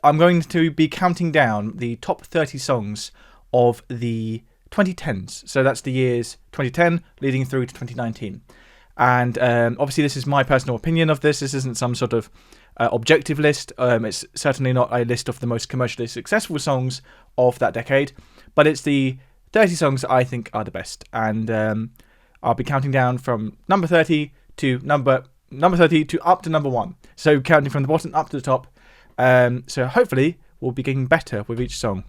I'm going to be counting down the top 30 songs of the 2010s. So that's the years 2010 leading through to 2019. And obviously this is my personal opinion of this. This isn't some sort of objective list. It's certainly not a list of the most commercially successful songs of that decade. But it's the 30 songs that I think are the best. And I'll be counting down from number 30 to number 30 to up to number 1. So counting from the bottom up to the top. So hopefully we'll be getting better with each song.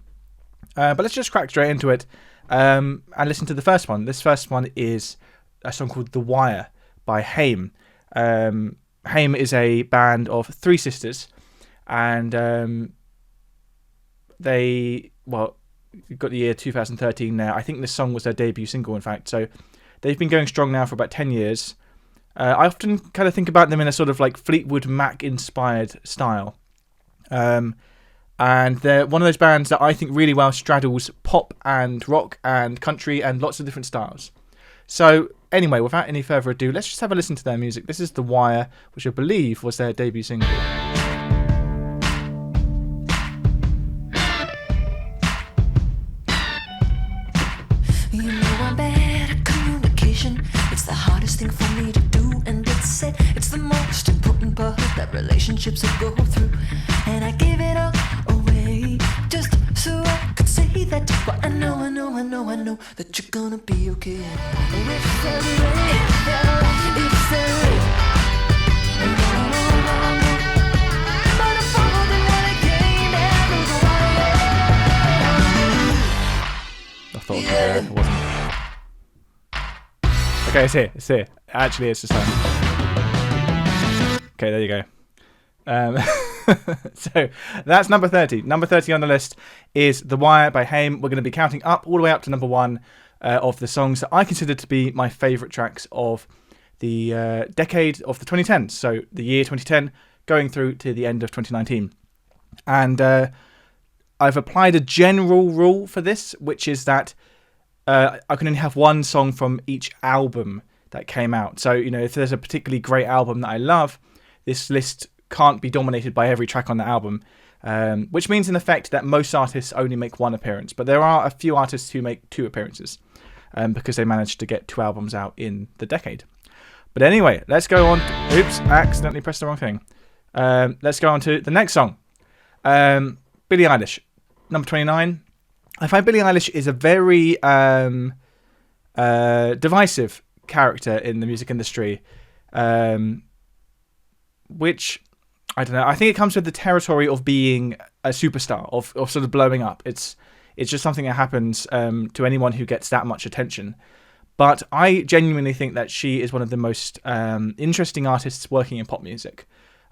But let's just crack straight into it and listen to the first one. This first one is a song called The Wire by Haim. Haim is a band of 3 sisters, and you've got the year 2013 now. I think this song was their debut single, in fact. So they've been going strong now for about 10 years. I often kind of think about them in a sort of like Fleetwood Mac-inspired style. And they're one of those bands that I think really well straddles pop and rock and country and lots of different styles. So anyway, without any further ado, let's just have a listen to their music. This is The Wire, which I believe was their debut single. You know I'm bad at communication. It's the hardest thing for me to do, and it's the most important part that relationships will go through. And I give it all away just so I could say that. But I know that you're gonna be okay. If there's rain, if there's rain. But I followed another game and lose a I thought it wasn't. Okay, it's here. Actually, it's just okay, there you go. So that's number 30. Number 30 on the list is The Wire by Haim. We're going to be counting up all the way up to number 1 of the songs that I consider to be my favourite tracks of the decade of the 2010s. So the year 2010 going through to the end of 2019. And I've applied a general rule for this, which is that I can only have one song from each album that came out. So, if there's a particularly great album that I love, this list can't be dominated by every track on the album, which means in effect that most artists only make 1 appearance. But there are a few artists who make 2 appearances because they managed to get 2 albums out in the decade. But anyway, let's go on. Oops, accidentally pressed the wrong thing. Let's go on to the next song. Billie Eilish, number 29. I find Billie Eilish is a very divisive character in the music industry, which, I don't know, I think it comes with the territory of being a superstar, of sort of blowing up. It's just something that happens to anyone who gets that much attention. But I genuinely think that she is one of the most interesting artists working in pop music.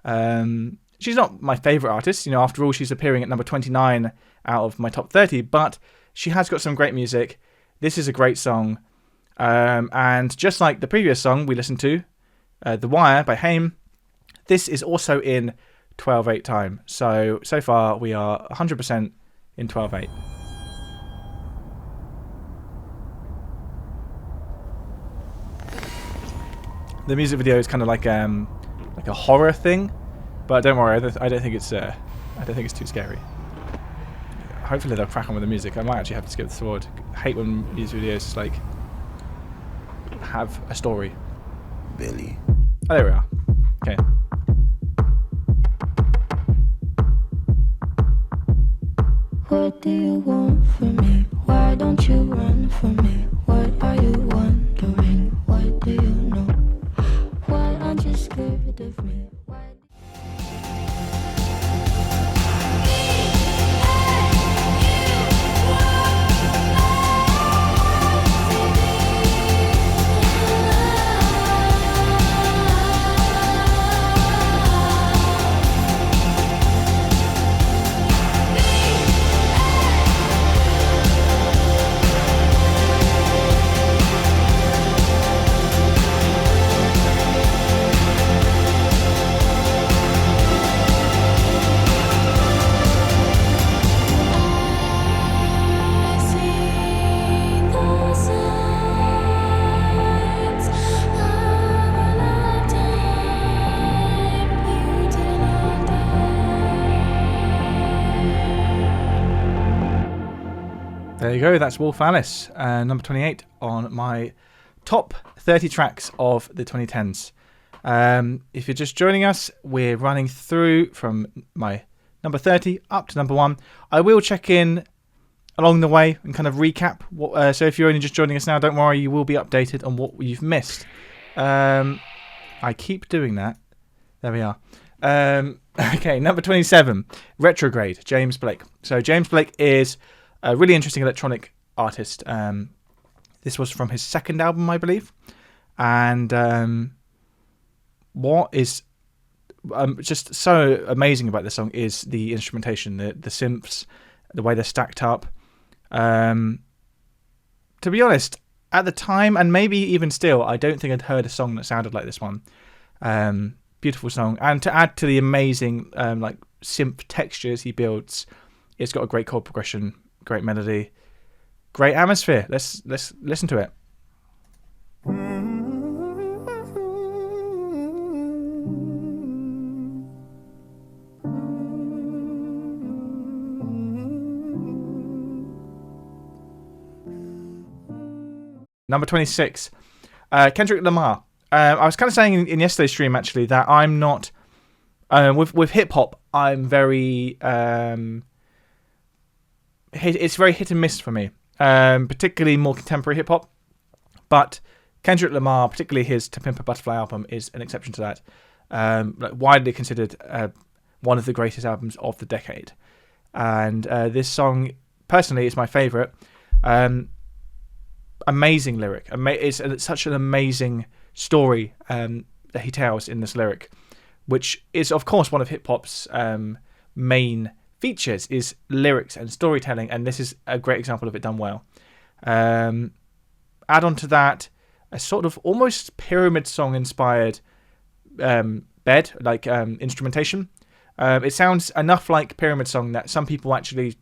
She's not my favourite artist, after all, she's appearing at number 29 out of my top 30, but she has got some great music. This is a great song. And just like the previous song we listened to, The Wire by Haim, this is also in 12/8 time. So far we are 100% in 12/8. The music video is kind of like a horror thing, but don't worry, I don't think it's too scary. Hopefully they'll crack on with the music. I might actually have to skip this forward. I hate when music videos have a story. Billy. Oh, there we are. Okay. What do you want from me? Why don't you run from me? What are you wondering? What do you know? Why aren't you scared of me? There you go. That's Wolf Alice, number 28 on my top 30 tracks of the 2010s. If you're just joining us, we're running through from my number 30 up to number 1. I will check in along the way and kind of recap. So if you're only just joining us now, don't worry, you will be updated on what you've missed. I keep doing that. There we are. Okay, number 27, Retrograde, James Blake. So James Blake is a really interesting electronic artist. This was from his second album, I believe. And what is just so amazing about this song is the instrumentation, the synths, the way they're stacked up. To be honest, at the time, and maybe even still, I don't think I'd heard a song that sounded like this one. Beautiful song. And to add to the amazing like synth textures he builds, it's got a great chord progression, great melody, great atmosphere. Let's listen to it. Number 26, Kendrick Lamar. I was kind of saying in yesterday's stream actually that I'm not with hip hop. I'm very it's very hit and miss for me, particularly more contemporary hip hop. But Kendrick Lamar, particularly his To Pimp a Butterfly album, is an exception to that. Like widely considered one of the greatest albums of the decade, and this song personally is my favorite. Amazing lyric. It's such an amazing story that he tells in this lyric, which is of course one of hip hop's main features is lyrics and storytelling, and this is a great example of it done well. Add on to that a sort of almost pyramid song inspired bed, like instrumentation. It sounds enough like pyramid song that some people actually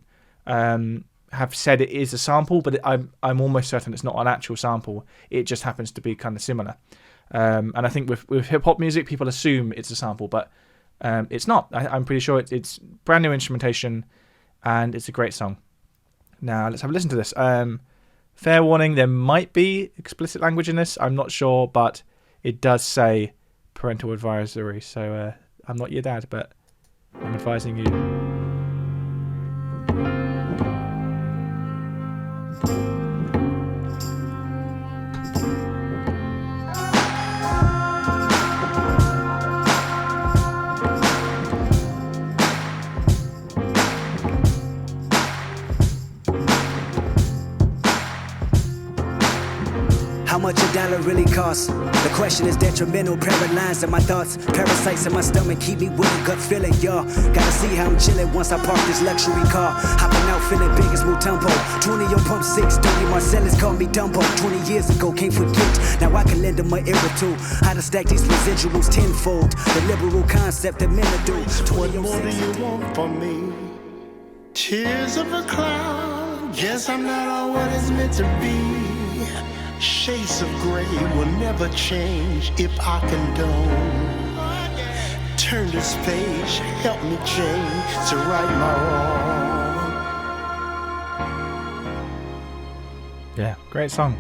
have said it is a sample, but I'm almost certain it's not an actual sample. It just happens to be kind of similar. And I think with hip hop music, people assume it's a sample, but it's not. I'm pretty sure it's brand new instrumentation, and it's a great song. Now let's have a listen to this. Fair warning, there might be explicit language in this. I'm not sure, but it does say parental advisory. So I'm not your dad, but I'm advising you. How much a dollar really costs? The question is detrimental, paralyzed in my thoughts. Parasites in my stomach keep me with a gut feeling, y'all. Gotta see how I'm chillin' once I park this luxury car. Hopping out feeling big as Mutombo. 20 on pump 6, Dirty Marcellus called me Dumbo. 20 years ago, can't forget. Now I can lend him my ear too. How to stack these residuals tenfold. The liberal concept that men do. What more do you want from me? Tears of a cloud. Guess I'm not all what it's meant to be. Shades of gray will never change if I condone. Turn this page, help me change to right my wrong. Yeah, great song.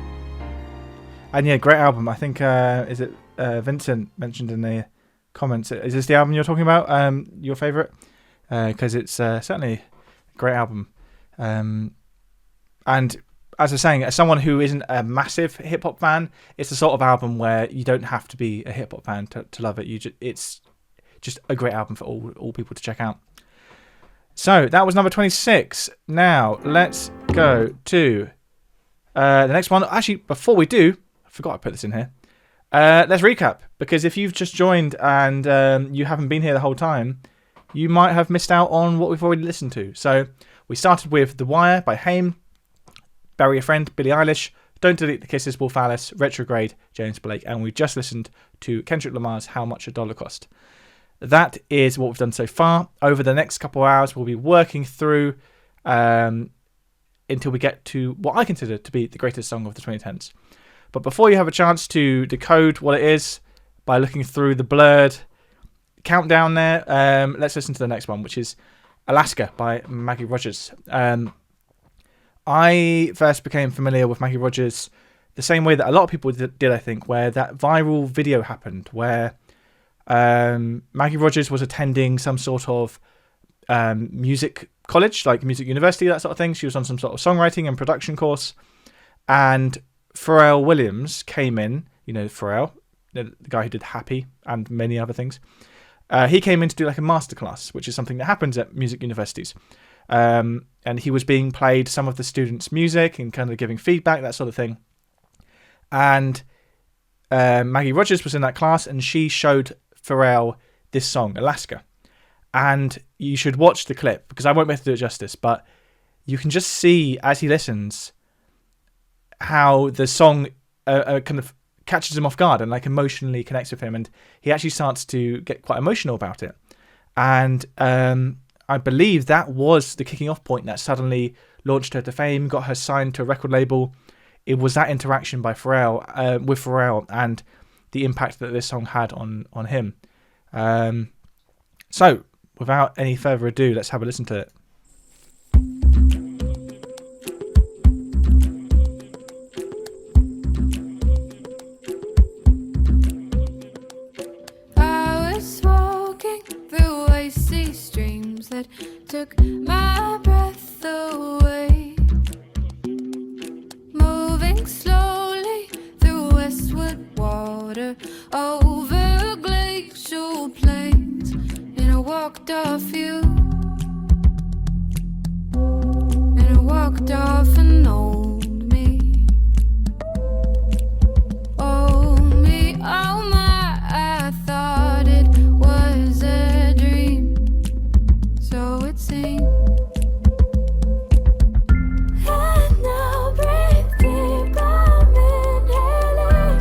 And yeah, great album. I think is it Vincent mentioned in the comments. Is this the album you're talking about? Your favourite? Because it's certainly a great album. And as I was saying, as someone who isn't a massive hip hop fan, it's the sort of album where you don't have to be a hip hop fan to love it. It's just a great album for all people to check out. So that was number 26. Now let's go to the next one. Actually, before we do, I forgot I put this in here. Let's recap, because if you've just joined and you haven't been here the whole time, you might have missed out on what we've already listened to. So we started with The Wire by Haim, Bury a Friend, Billie Eilish, Don't Delete the Kisses, Wolf Alice, Retrograde, James Blake, and we just listened to Kendrick Lamar's How Much a Dollar Cost. That is what we've done so far. Over the next couple of hours, we'll be working through until we get to what I consider to be the greatest song of the 2010s. But before you have a chance to decode what it is by looking through the blurred countdown there, let's listen to the next one, which is Alaska by Maggie Rogers. I first became familiar with Maggie Rogers the same way that a lot of people did, I think, where that viral video happened, where Maggie Rogers was attending some sort of music college, like music university, that sort of thing. She was on some sort of songwriting and production course, and Pharrell Williams came in. You know Pharrell, the guy who did Happy and many other things. He came in to do like a masterclass, which is something that happens at music universities. And he was being played some of the students' music and kind of giving feedback, that sort of thing. And Maggie Rogers was in that class, and she showed Pharrell this song, Alaska. And you should watch the clip, because I won't be able to do it justice, but you can just see as he listens how the song kind of catches him off guard and like emotionally connects with him, and he actually starts to get quite emotional about it. And I believe that was the kicking off point that suddenly launched her to fame, got her signed to a record label. It was that interaction by Pharrell with Pharrell and the impact that this song had on him. So without any further ado, let's have a listen to it. That took my breath away, moving slowly through westward water, over glacial plains, and I walked off you, and I walked off an old me. Oh me, oh my, I thought it was a dream, so it seemed. And now breathe deep, I'm inhaling.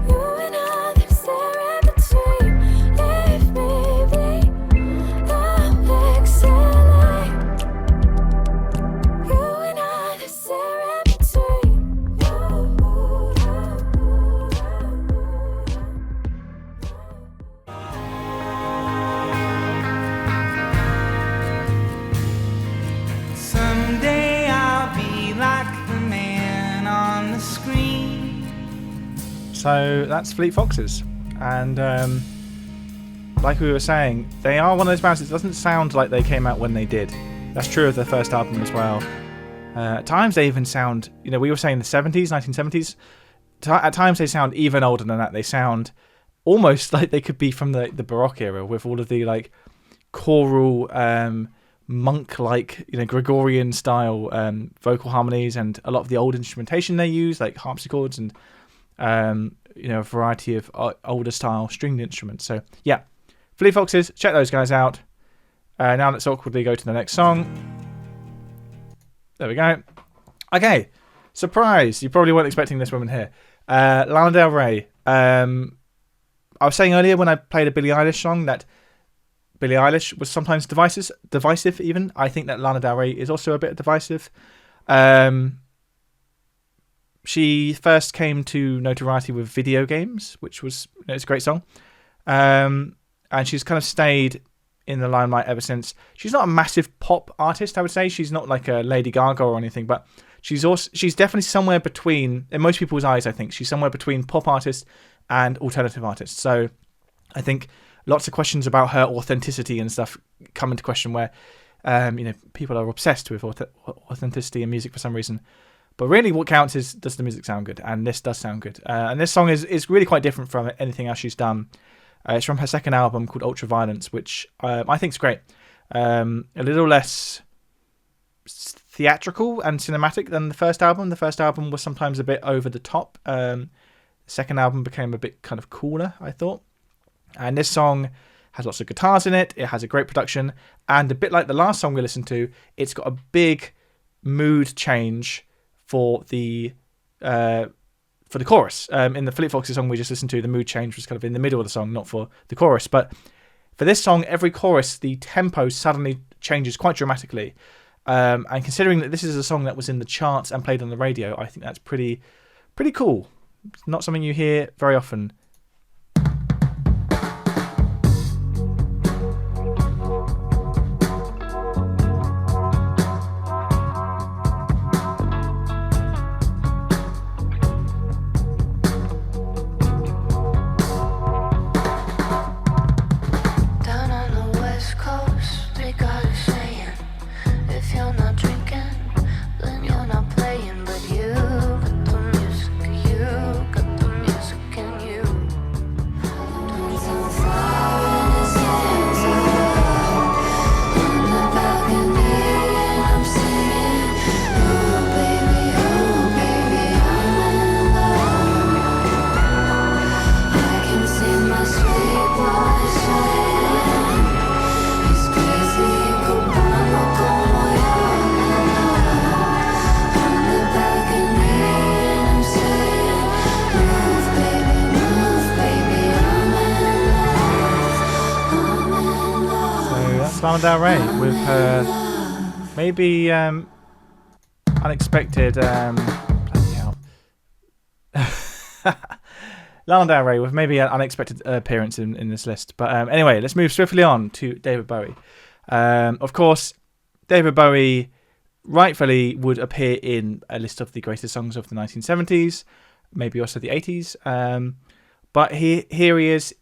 You and others stare in between. Leave me be, I'm exhaling. You and others stare in between. Someday I'll be like the man on the screen. So that's Fleet Foxes, and like we were saying, they are one of those bands that doesn't sound like they came out when they did. That's true of their first album as well. At times they even sound, you know, we were saying the 70s, 1970s. At times they sound even older than that. They sound almost like they could be from the Baroque era, with all of the like choral, monk-like, you know, Gregorian style vocal harmonies, and a lot of the old instrumentation they use, like harpsichords and you know, a variety of older style stringed instruments. So yeah, Fleet Foxes, check those guys out. Now let's awkwardly go to the next song. There we go. Okay, surprise! You probably weren't expecting this woman here. Lana Del Rey. I was saying earlier when I played a Billie Eilish song that Billie Eilish was sometimes divisive even. I think that Lana Del Rey is also a bit divisive. She first came to notoriety with Video Games, which was, you know, it's a great song. And she's kind of stayed in the limelight ever since. She's not a massive pop artist, I would say. She's not like a Lady Gaga or anything, but she's definitely somewhere between, in most people's eyes, I think, she's somewhere between pop artist and alternative artist. So I think lots of questions about her authenticity and stuff come into question where, you know, people are obsessed with authenticity in music for some reason. But really what counts is, does the music sound good? And this does sound good. And this song is really quite different from anything else she's done. It's from her second album called Ultraviolence, which I think is great. A little less theatrical and cinematic than the first album. The first album was sometimes a bit over the top. The second album became a bit kind of cooler, I thought. And this song has lots of guitars in it. It has a great production. And a bit like the last song we listened to, it's got a big mood change for the chorus. In the Fleet Foxes song we just listened to, the mood change was kind of in the middle of the song, not for the chorus. But for this song, every chorus, the tempo suddenly changes quite dramatically. And considering that this is a song that was in the charts and played on the radio, I think that's pretty cool. It's not something you hear very often. Lana Del Rey with her maybe unexpected. Bloody hell. Lana Del Rey with maybe an unexpected appearance in this list. But anyway, let's move swiftly on to David Bowie. Of course, David Bowie rightfully would appear in a list of the greatest songs of the 1970s, maybe also the 80s. But here he is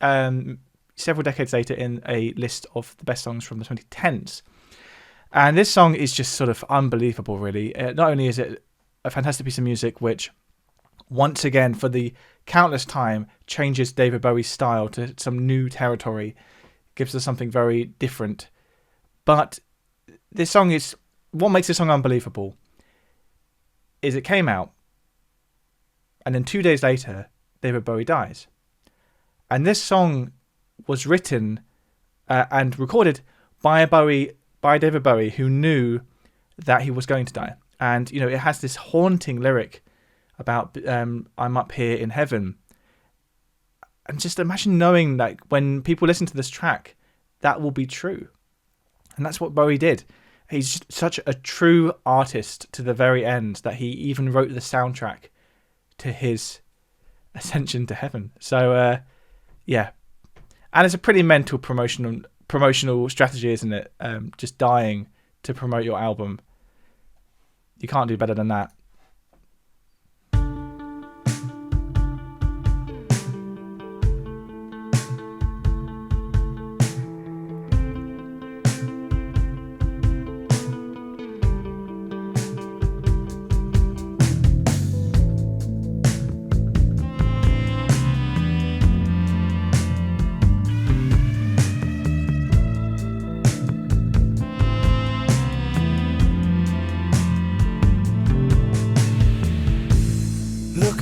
several decades later in a list of the best songs from the 2010s. And this song is just sort of unbelievable, really. Not only is it a fantastic piece of music, which once again, for the countless time, changes David Bowie's style to some new territory, gives us something very different. But this song is, what makes this song unbelievable is it came out, and then 2 days later, David Bowie dies. And this song was written and recorded by David Bowie, who knew that he was going to die. And, you know, it has this haunting lyric about I'm up here in heaven. And just imagine knowing that when people listen to this track, that will be true. And that's what Bowie did. He's just such a true artist to the very end that he even wrote the soundtrack to his ascension to heaven. So, yeah. And it's a pretty mental promotional strategy, isn't it? Just dying to promote your album. You can't do better than that.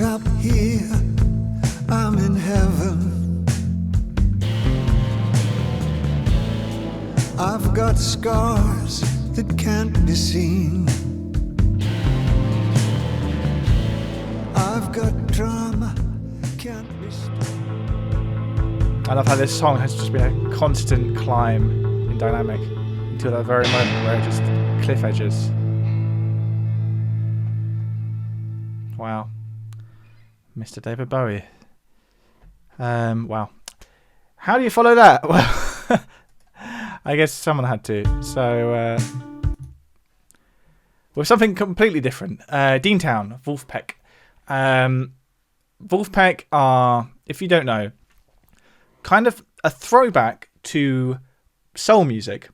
Up here, I'm in heaven. I've got scars that can't be seen. I've got drama, can't be stopped. I love how this song has just been a constant climb in dynamic until that very moment where it just cliff edges. Wow. Mr. David Bowie. Wow. How do you follow that? Well, I guess someone had to. So, with something completely different. Deantown, Wolfpack. Wolfpack are, if you don't know, kind of a throwback to soul music,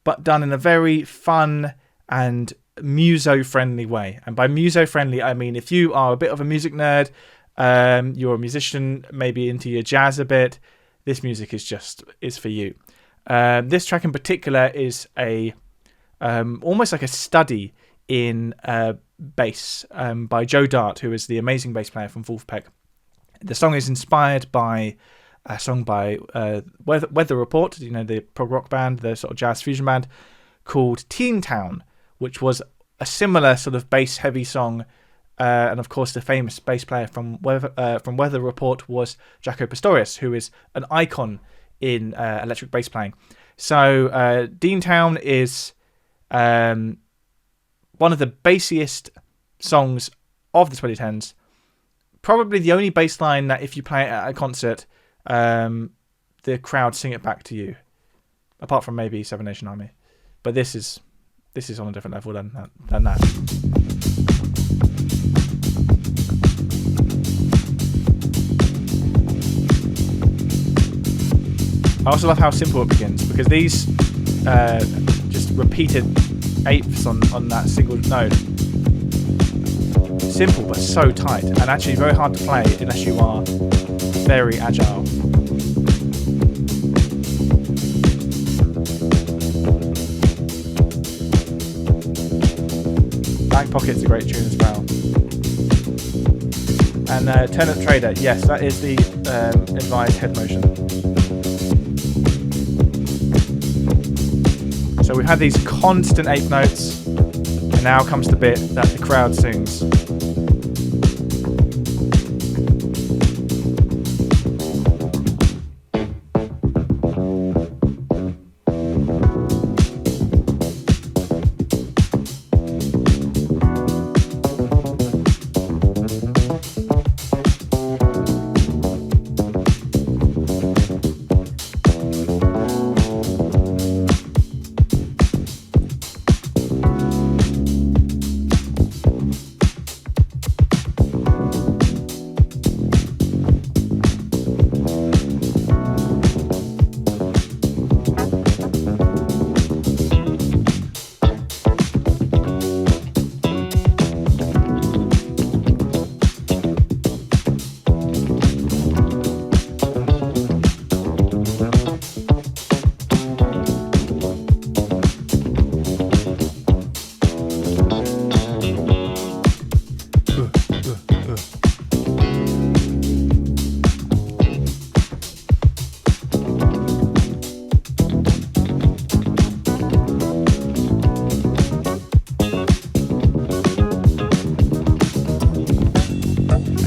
but done in a very fun and muso-friendly way. And by muso-friendly, I mean if you are a bit of a music nerd, you're a musician, maybe into your jazz a bit, this music is for you. This track in particular is a almost like a study in bass by Joe Dart, who is the amazing bass player from Wolfpack. The song is inspired by a song by Weather Report, you know, the prog rock band, the sort of jazz fusion band, called Teen Town, which was a similar sort of bass heavy song. And of course, the famous bass player from Weather Report was Jaco Pastorius, who is an icon in electric bass playing. So Deantown is one of the bassiest songs of the 2010s. Probably the only bass line that if you play it at a concert, the crowd sing it back to you. Apart from maybe Seven Nation Army. But this is on a different level than that. I also love how simple it begins, because these just repeated eighths on that single note. Simple but so tight, and actually very hard to play unless you are very agile. Back Pocket's a great tune as well. And Turnip Trader, yes, that is the advised head motion. So we've had these constant eighth notes, and now comes the bit that the crowd sings.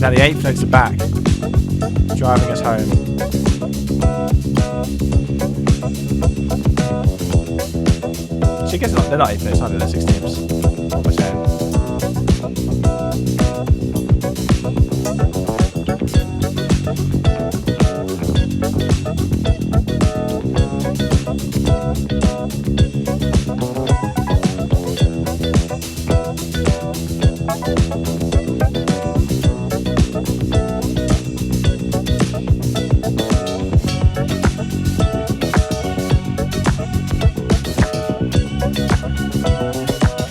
now the eighth notes are back, driving us home. So I guess they're not eighth notes, are they? They're 16ths. What am I saying?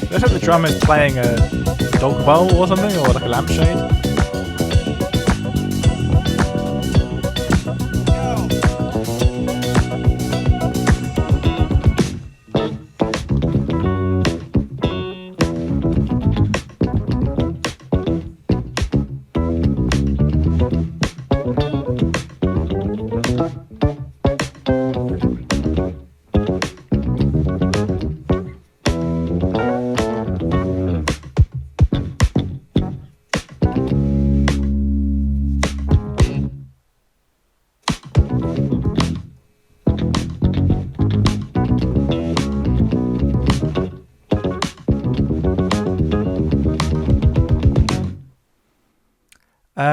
Looks like the drummer's playing a dog bowl or something, or like a lampshade.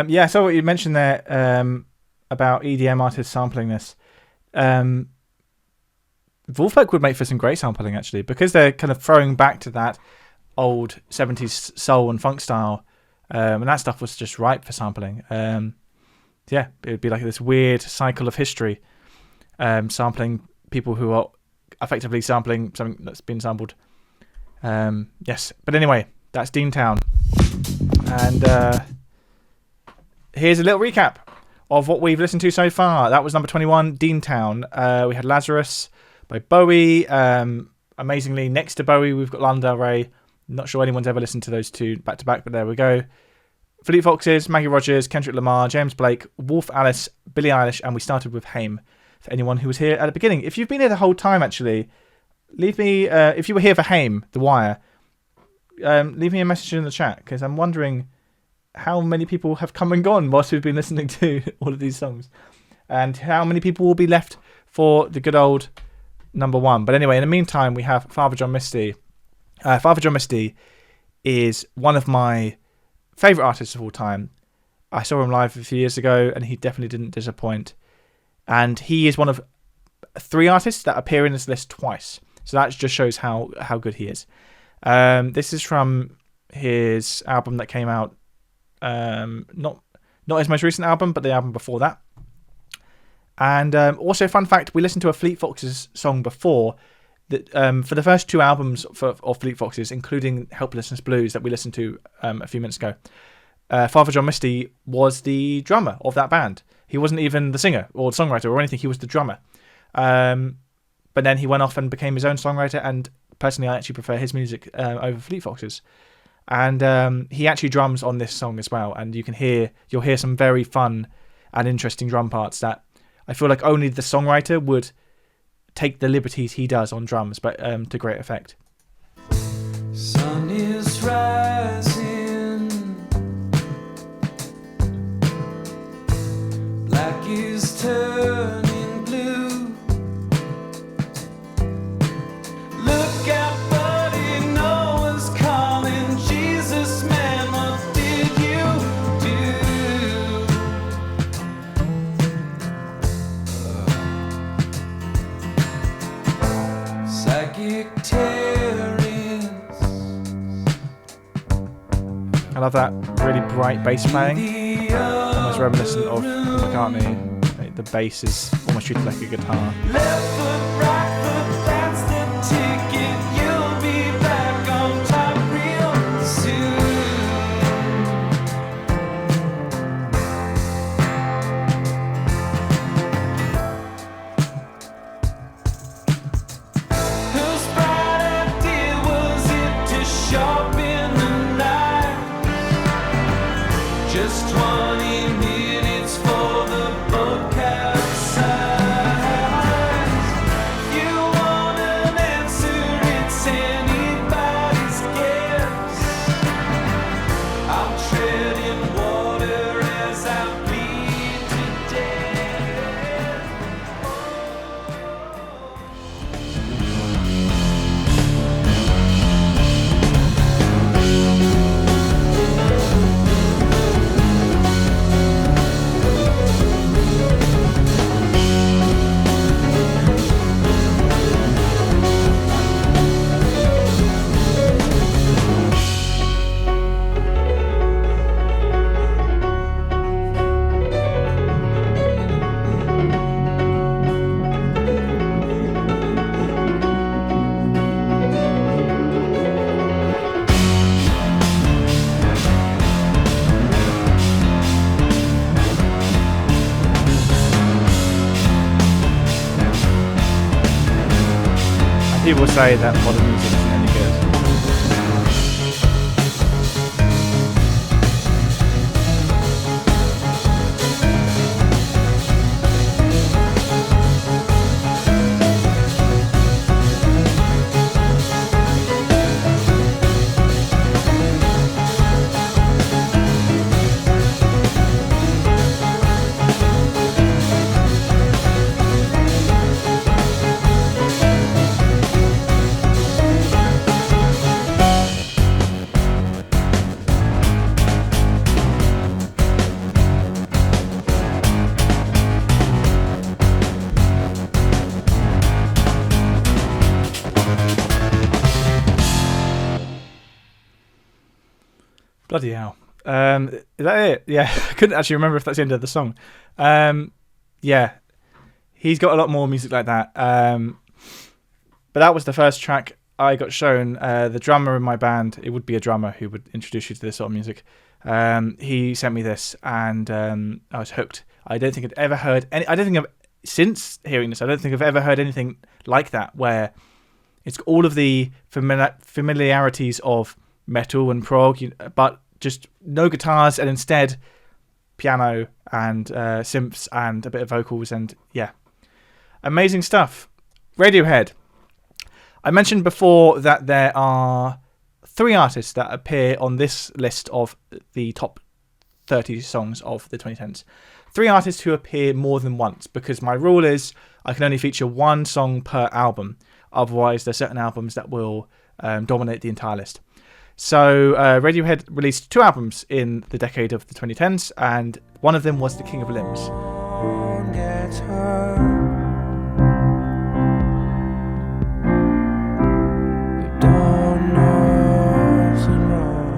Yeah, so what you mentioned there about EDM artists sampling this. Wolfpack would make for some great sampling, actually, because they're kind of throwing back to that old 70s soul and funk style, and that stuff was just ripe for sampling. Yeah, it would be like this weird cycle of history, sampling people who are effectively sampling something that's been sampled. Yes, but anyway, that's Deantown. And here's a little recap of what we've listened to so far. That was number 21, Deantown. We had Lazarus by Bowie. Amazingly, next to Bowie, we've got Lana Del Rey. Not sure anyone's ever listened to those two back to back, but there we go. Fleet Foxes, Maggie Rogers, Kendrick Lamar, James Blake, Wolf Alice, Billie Eilish, and we started with Haim. For anyone who was here at the beginning. If you've been here the whole time, actually, leave me, if you were here for Haim, The Wire, leave me a message in the chat, because I'm wondering how many people have come and gone whilst we've been listening to all of these songs, and how many people will be left for the good old number one. But anyway, in the meantime, we have Father John Misty. Father John Misty is one of my favourite artists of all time. I saw him live a few years ago, and he definitely didn't disappoint. And he is one of 3 artists that appear in this list twice. So that just shows how good he is. This is from his album that came out, not his most recent album, but the album before that. And also, fun fact, we listened to a Fleet Foxes song before that for the first 2 albums of Fleet Foxes, including Helplessness Blues that we listened to a few minutes ago. Father John Misty was the drummer of that band. He wasn't even the singer or the songwriter or anything. He was the drummer. But then he went off and became his own songwriter. And personally, I actually prefer his music over Fleet Foxes. And he actually drums on this song as well. And you'll hear some very fun and interesting drum parts that I feel like only the songwriter would take the liberties he does on drums, but to great effect. Sun is rising, black is turning blue. Look out, buddy, no one's calling. Jesus, man, what did you do? Psychic terrorists. I love that really bright bass playing. Almost reminiscent of Paul McCartney. Like, the bass is almost treated like a guitar. Left foot, right foot, that's the ticket. You'll be back on top real soon. Whose bright idea was it to sharpen the knife? Just 20 minutes for the boat capsize. people say that modern music isn't any good. Bloody hell. Is that it? Yeah, I couldn't actually remember if that's the end of the song. Yeah, he's got a lot more music like that. But that was the first track I got shown. The drummer in my band, it would be a drummer who would introduce you to this sort of music. He sent me this, and I was hooked. I don't think I'd ever heard any. I don't think I've since hearing this. I don't think I've ever heard anything like that, where it's all of the familiarities of metal and prog, but just no guitars, and instead piano and synths and a bit of vocals, and yeah, amazing stuff. Radiohead. I mentioned before that there are 3 artists that appear on this list of the top 30 songs of the 2010s. 3 artists who appear more than once, because my rule is I can only feature 1 song per album. Otherwise, there's certain albums that will dominate the entire list. So Radiohead released 2 albums in the decade of the 2010s, and one of them was The King of Limbs.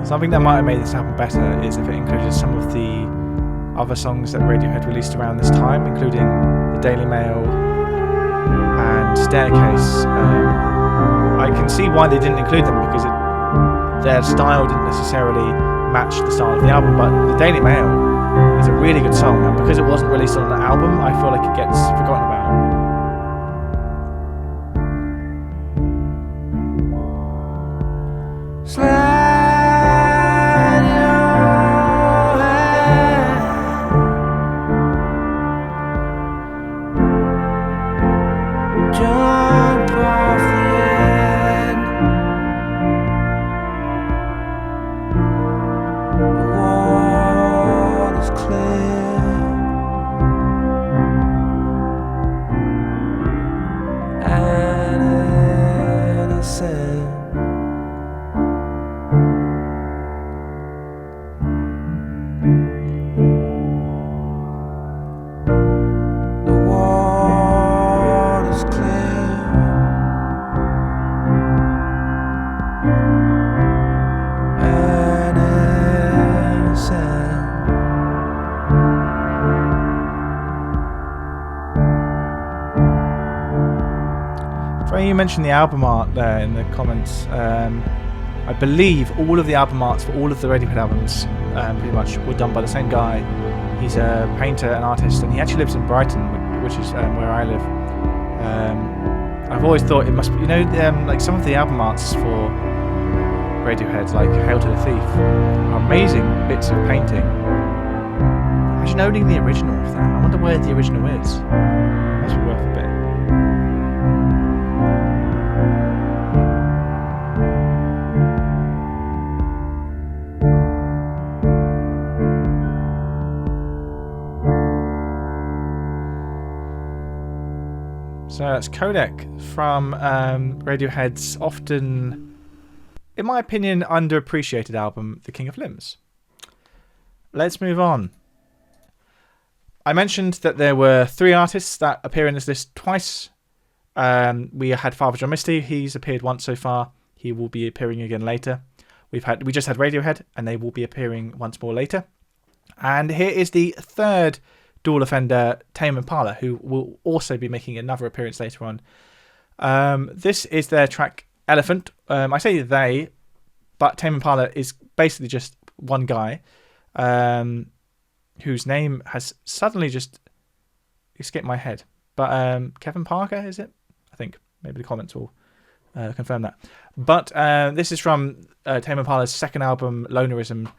Something that might have made this album better is if it included some of the other songs that Radiohead released around this time, including The Daily Mail and Staircase. I can see why they didn't include them, because their style didn't necessarily match the style of the album, but The Daily Mail is a really good song, and because it wasn't released on an album, I feel like it gets forgotten about. You mentioned the album art there in the comments. I believe all of the album arts for all of the Radiohead albums pretty much were done by the same guy. He's a painter and artist, and he actually lives in Brighton, which is where I live. I've always thought it must be, like some of the album arts for Radiohead, like Hail to the Thief, are amazing bits of painting. Imagine owning the original of that. I wonder where the original is. Must be worth a bit. So that's Codec from Radiohead's often, in my opinion, underappreciated album, The King of Limbs. Let's move on. I mentioned that there were 3 artists that appear in this list twice. We had Father John Misty. He's appeared once so far. He will be appearing again later. We just had Radiohead, and they will be appearing once more later. And here is the 3rd dual offender, Tame Impala, who will also be making another appearance later on. This is their track Elephant. I say they, but Tame Impala is basically just one guy whose name has suddenly just escaped my head. But Kevin Parker, is it? I think. Maybe the comments will confirm that. But this is from Tame Impala's second album, Lonerism.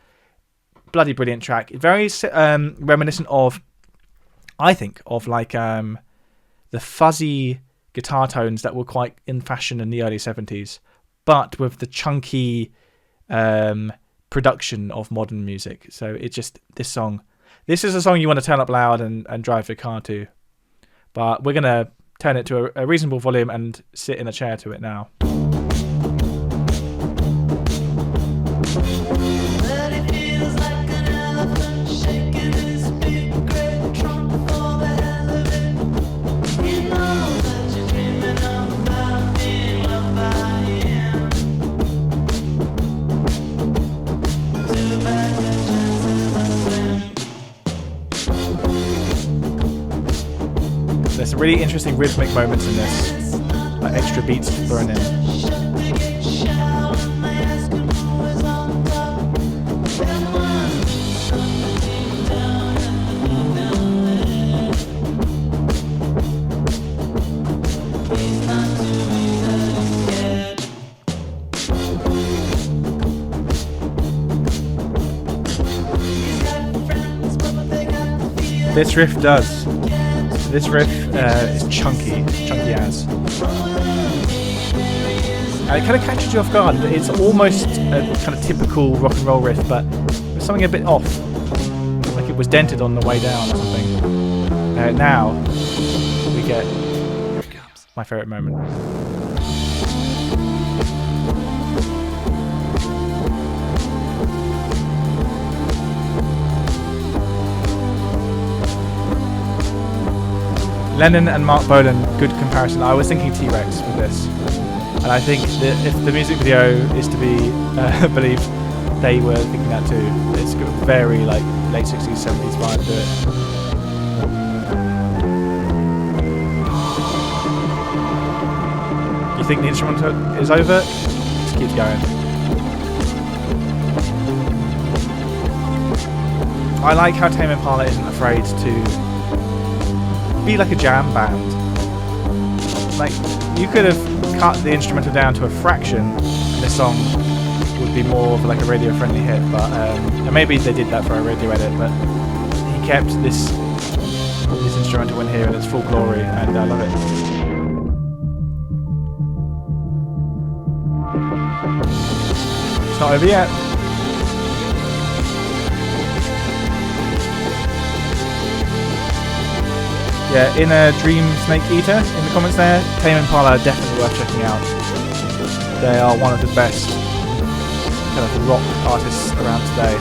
Bloody brilliant track. Very reminiscent of, I think, of like the fuzzy guitar tones that were quite in fashion in the early 70s, but with the chunky production of modern music. So it's just this song. This is a song you want to turn up loud and drive your car to. But we're going to turn it to a reasonable volume and sit in a chair to it now. There's some really interesting rhythmic moments in this, like extra beats thrown in. This riff does. This riff is chunky as. And it kind of catches you off guard. It's almost a kind of typical rock and roll riff, but there's something a bit off. Like it was dented on the way down or something. Now, we get my favourite moment. Lennon and Mark Bolan, good comparison. I was thinking T-Rex with this, and I think that if the music video is to be believed, they were thinking that too. It's got a very like late 60s, 70s vibe to it. You think the instrumental is over? Just keep going. I like how Tame Impala isn't afraid to be like a jam band. Like, you could have cut the instrumental down to a fraction and this song would be more of like a radio friendly hit, but and maybe they did that for a radio edit, but he kept this instrumental in here in its full glory, and I love it. It's not over yet. Yeah, Inner Dream Snake Eater in the comments there. Tame Impala are definitely worth checking out. They are one of the best kind of rock artists around today.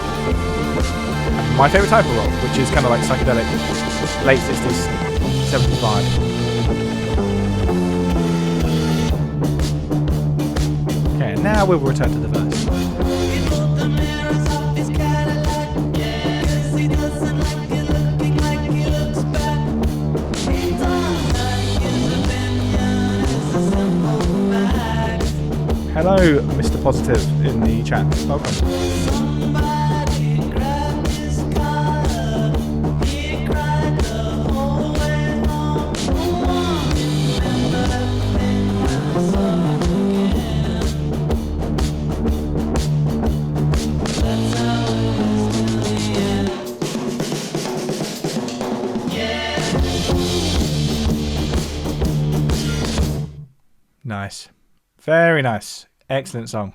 And my favourite type of rock, which is kind of like psychedelic, late 60s, 70s vibe. Okay, now we'll return to the verse. Hello, Mr. Positive in the chat. Welcome. Nice. Very nice. Excellent song.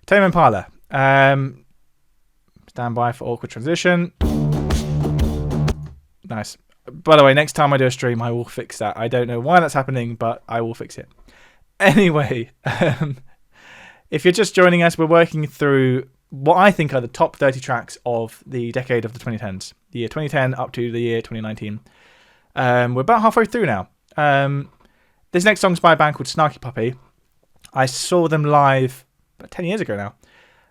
Tame Impala. Stand by for awkward transition. Nice. By the way, next time I do a stream, I will fix that. I don't know why that's happening, but I will fix it. Anyway, if you're just joining us, we're working through what I think are the top 30 tracks of the decade of the 2010s. The year 2010 up to the year 2019. We're about halfway through now. This next song's by a band called Snarky Puppy. I saw them live about 10 years ago now.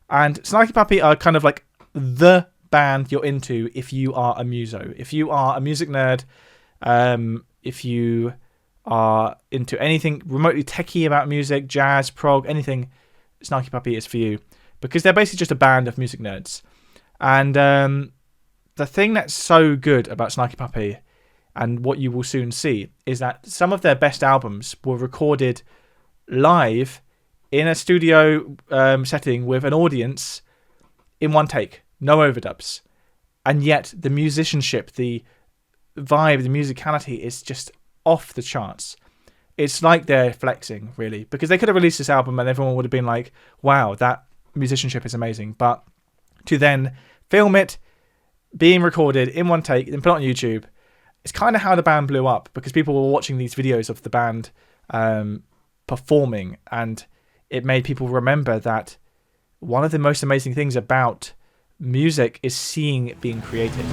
And Snarky Puppy are kind of like the band you're into if you are a muso. If you are a music nerd, if you are into anything remotely techie about music, jazz, prog, anything, Snarky Puppy is for you. Because they're basically just a band of music nerds. And the thing that's so good about Snarky Puppy, and what you will soon see, is that some of their best albums were recorded live in a studio setting with an audience in one take, no overdubs. And yet the musicianship, the vibe, the musicality is just off the charts. It's like they're flexing, really, because they could have released this album and everyone would have been like, wow, that musicianship is amazing. But to then film it, being recorded in one take, then put it on YouTube, it's kind of how the band blew up, because people were watching these videos of the band performing, and it made people remember that one of the most amazing things about music is seeing it being created.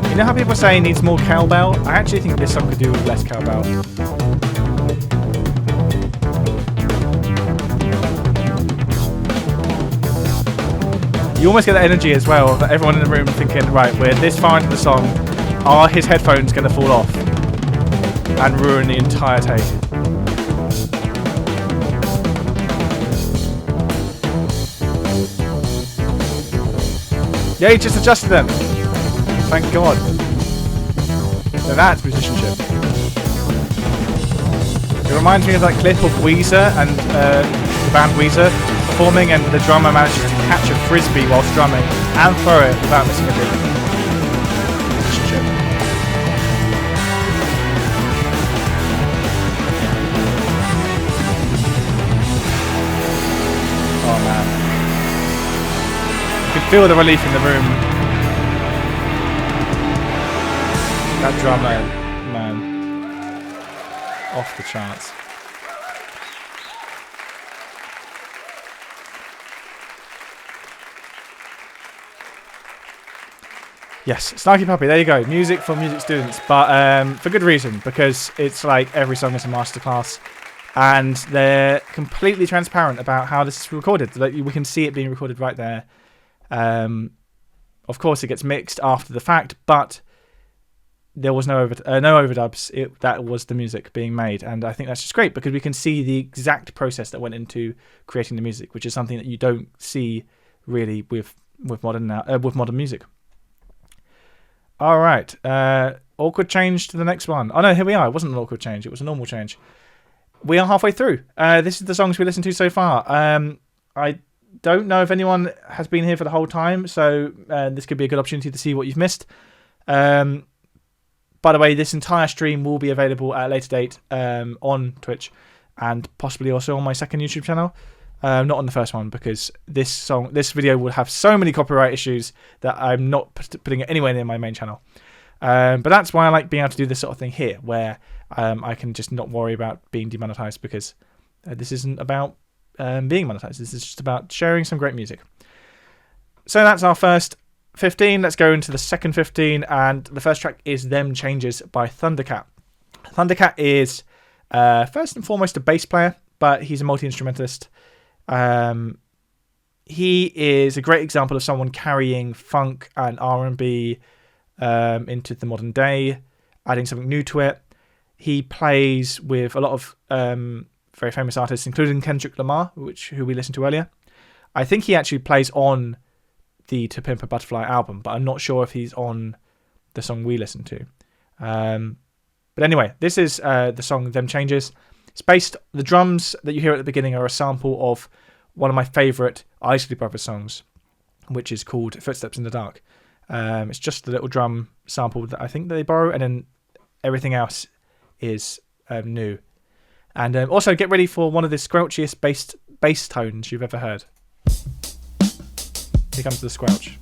You know how people say it needs more cowbell? I actually think this song could do with less cowbell. You almost get that energy as well, that everyone in the room thinking, right, we're this far into the song, are his headphones going to fall off and ruin the entire take? Yeah, he just adjusted them. Thank God. So that's musicianship. It reminds me of that clip of Weezer and the band Weezer performing, and the drummer manages to catch a frisbee whilst drumming and throw it without missing a beat. Musicianship. Oh man. You could feel the relief in the room. That drummer, man, off the charts. Yes, Snarky Puppy, there you go. Music for music students, but for good reason, because it's like every song is a masterclass, and they're completely transparent about how this is recorded. Like, we can see it being recorded right there. Of course, it gets mixed after the fact, but there was no overdubs. That was the music being made, and I think that's just great, because we can see the exact process that went into creating the music, which is something that you don't see really with modern music. All right, awkward change to the next one. Oh no, here we are. It wasn't an awkward change; it was a normal change. We are halfway through. This is the songs we listened to so far. I don't know if anyone has been here for the whole time, so this could be a good opportunity to see what you've missed. By the way, this entire stream will be available at a later date on Twitch, and possibly also on my second YouTube channel. Not on the first one, because this video will have so many copyright issues that I'm not putting it anywhere near my main channel. But that's why I like being able to do this sort of thing here, where I can just not worry about being demonetized, because this isn't about being monetized. This is just about sharing some great music. So that's our first 15. Let's go into the second 15, and the first track is Them Changes by Thundercat. Thundercat is first and foremost a bass player, but he's a multi-instrumentalist. He is a great example of someone carrying funk and R&B into the modern day, adding something new to it. He plays with a lot of very famous artists, including Kendrick Lamar, who we listened to earlier. I think he actually plays on the To Pimp a Butterfly album, but I'm not sure if he's on the song we listened to. But anyway, this is the song Them Changes. It's based, the drums that you hear at the beginning are a sample of one of my favourite Isley Brothers songs, which is called Footsteps in the Dark. It's just the little drum sample that I think they borrow, and then everything else is new. And also get ready for one of the squelchiest bass tones you've ever heard. Here comes the squelch.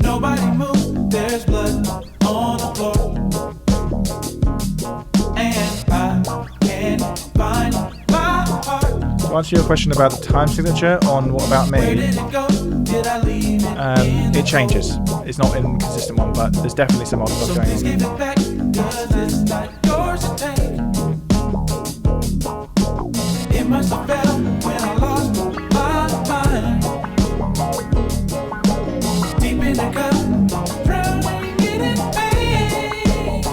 Nobody move, there's blood on the floor, and I can't find my heart. To answer your question about the time signature on What About Where Me, did it go? Did I leave it It changes. It's not an inconsistent one, but there's definitely some odd stuff going on. Give it back, 'cause it's not yours to take. It must have felt when I lost my mind. Deep in the cup, drowning in pain.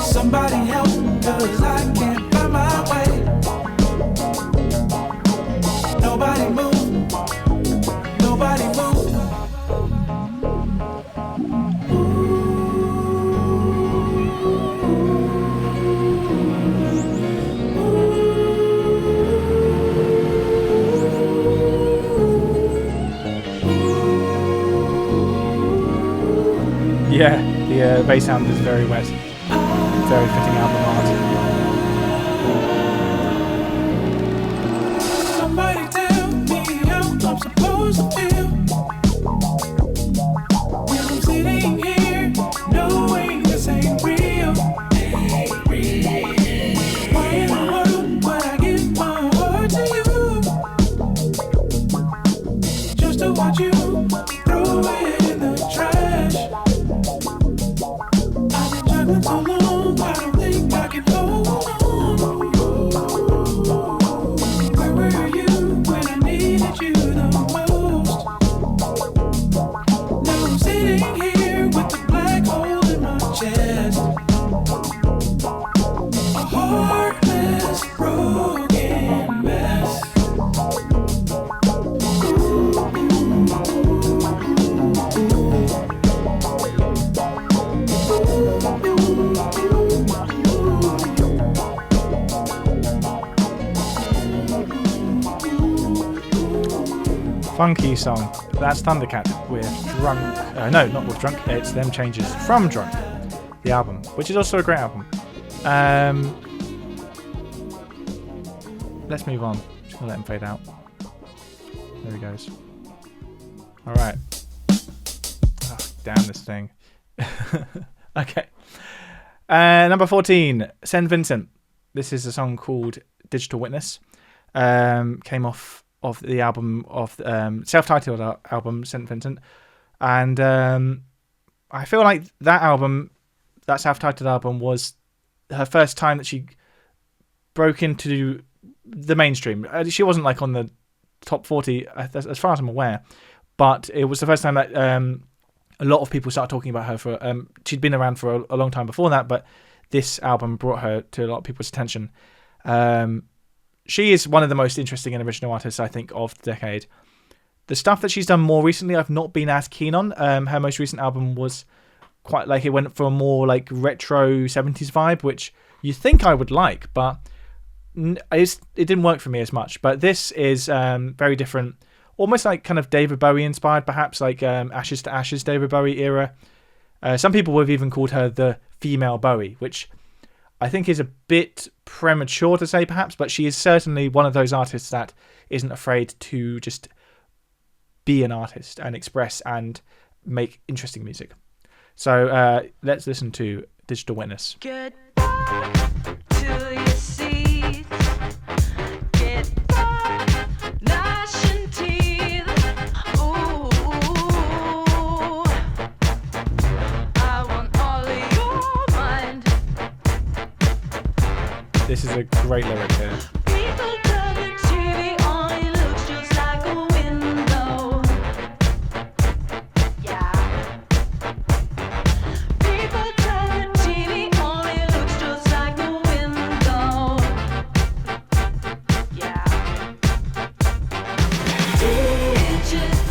Somebody help, 'cause I can't find my way. Nobody move, nobody move. Yeah, the bass sound is very wet. Very fitting album art. Somebody tell me how I'm supposed to feel when I'm sitting here knowing this ain't real. Why in the world would I give my heart to you just to watch you throw it in the trash? I've been juggling so long, I don't think I can hold on. Where were you when I needed you the most? Now I'm sitting here with the black hole in my chest. A heartless, broken mess. Funky song. That's Thundercat with Drunk. No, not with Drunk. It's Them Changes from Drunk, the album, which is also a great album. Let's move on. Just gonna let him fade out. There he goes. All right. Oh, damn this thing. Okay. Number 14, St. Vincent. This is a song called Digital Witness. Came off of the album of self-titled album St. Vincent, and I feel like that album, that self-titled album, was her first time that she broke into the mainstream. She wasn't like on the top 40 as far as I'm aware, but it was the first time that a lot of people started talking about her. For she'd been around for a long time before that, but this album brought her to a lot of people's attention. She is one of the most interesting and original artists, I think, of the decade. The stuff that she's done more recently, I've not been as keen on. Her most recent album was quite like, it went for a more like retro 70s vibe, which you think I would like, but it didn't work for me as much. But this is very different, almost like kind of David Bowie inspired, perhaps like Ashes to Ashes David Bowie era. Some people have even called her the female Bowie, which I think is a bit premature to say perhaps, but she is certainly one of those artists that isn't afraid to just be an artist and express and make interesting music. So let's listen to Digital Witness. Get back to your seats. Get back, gnashing teeth. Ooh, I want all of your mind. This is a great lyric here. People tell the TV on, it looks just like a window. Yeah. People tell the TV on, it looks just like a window. Yeah. Digital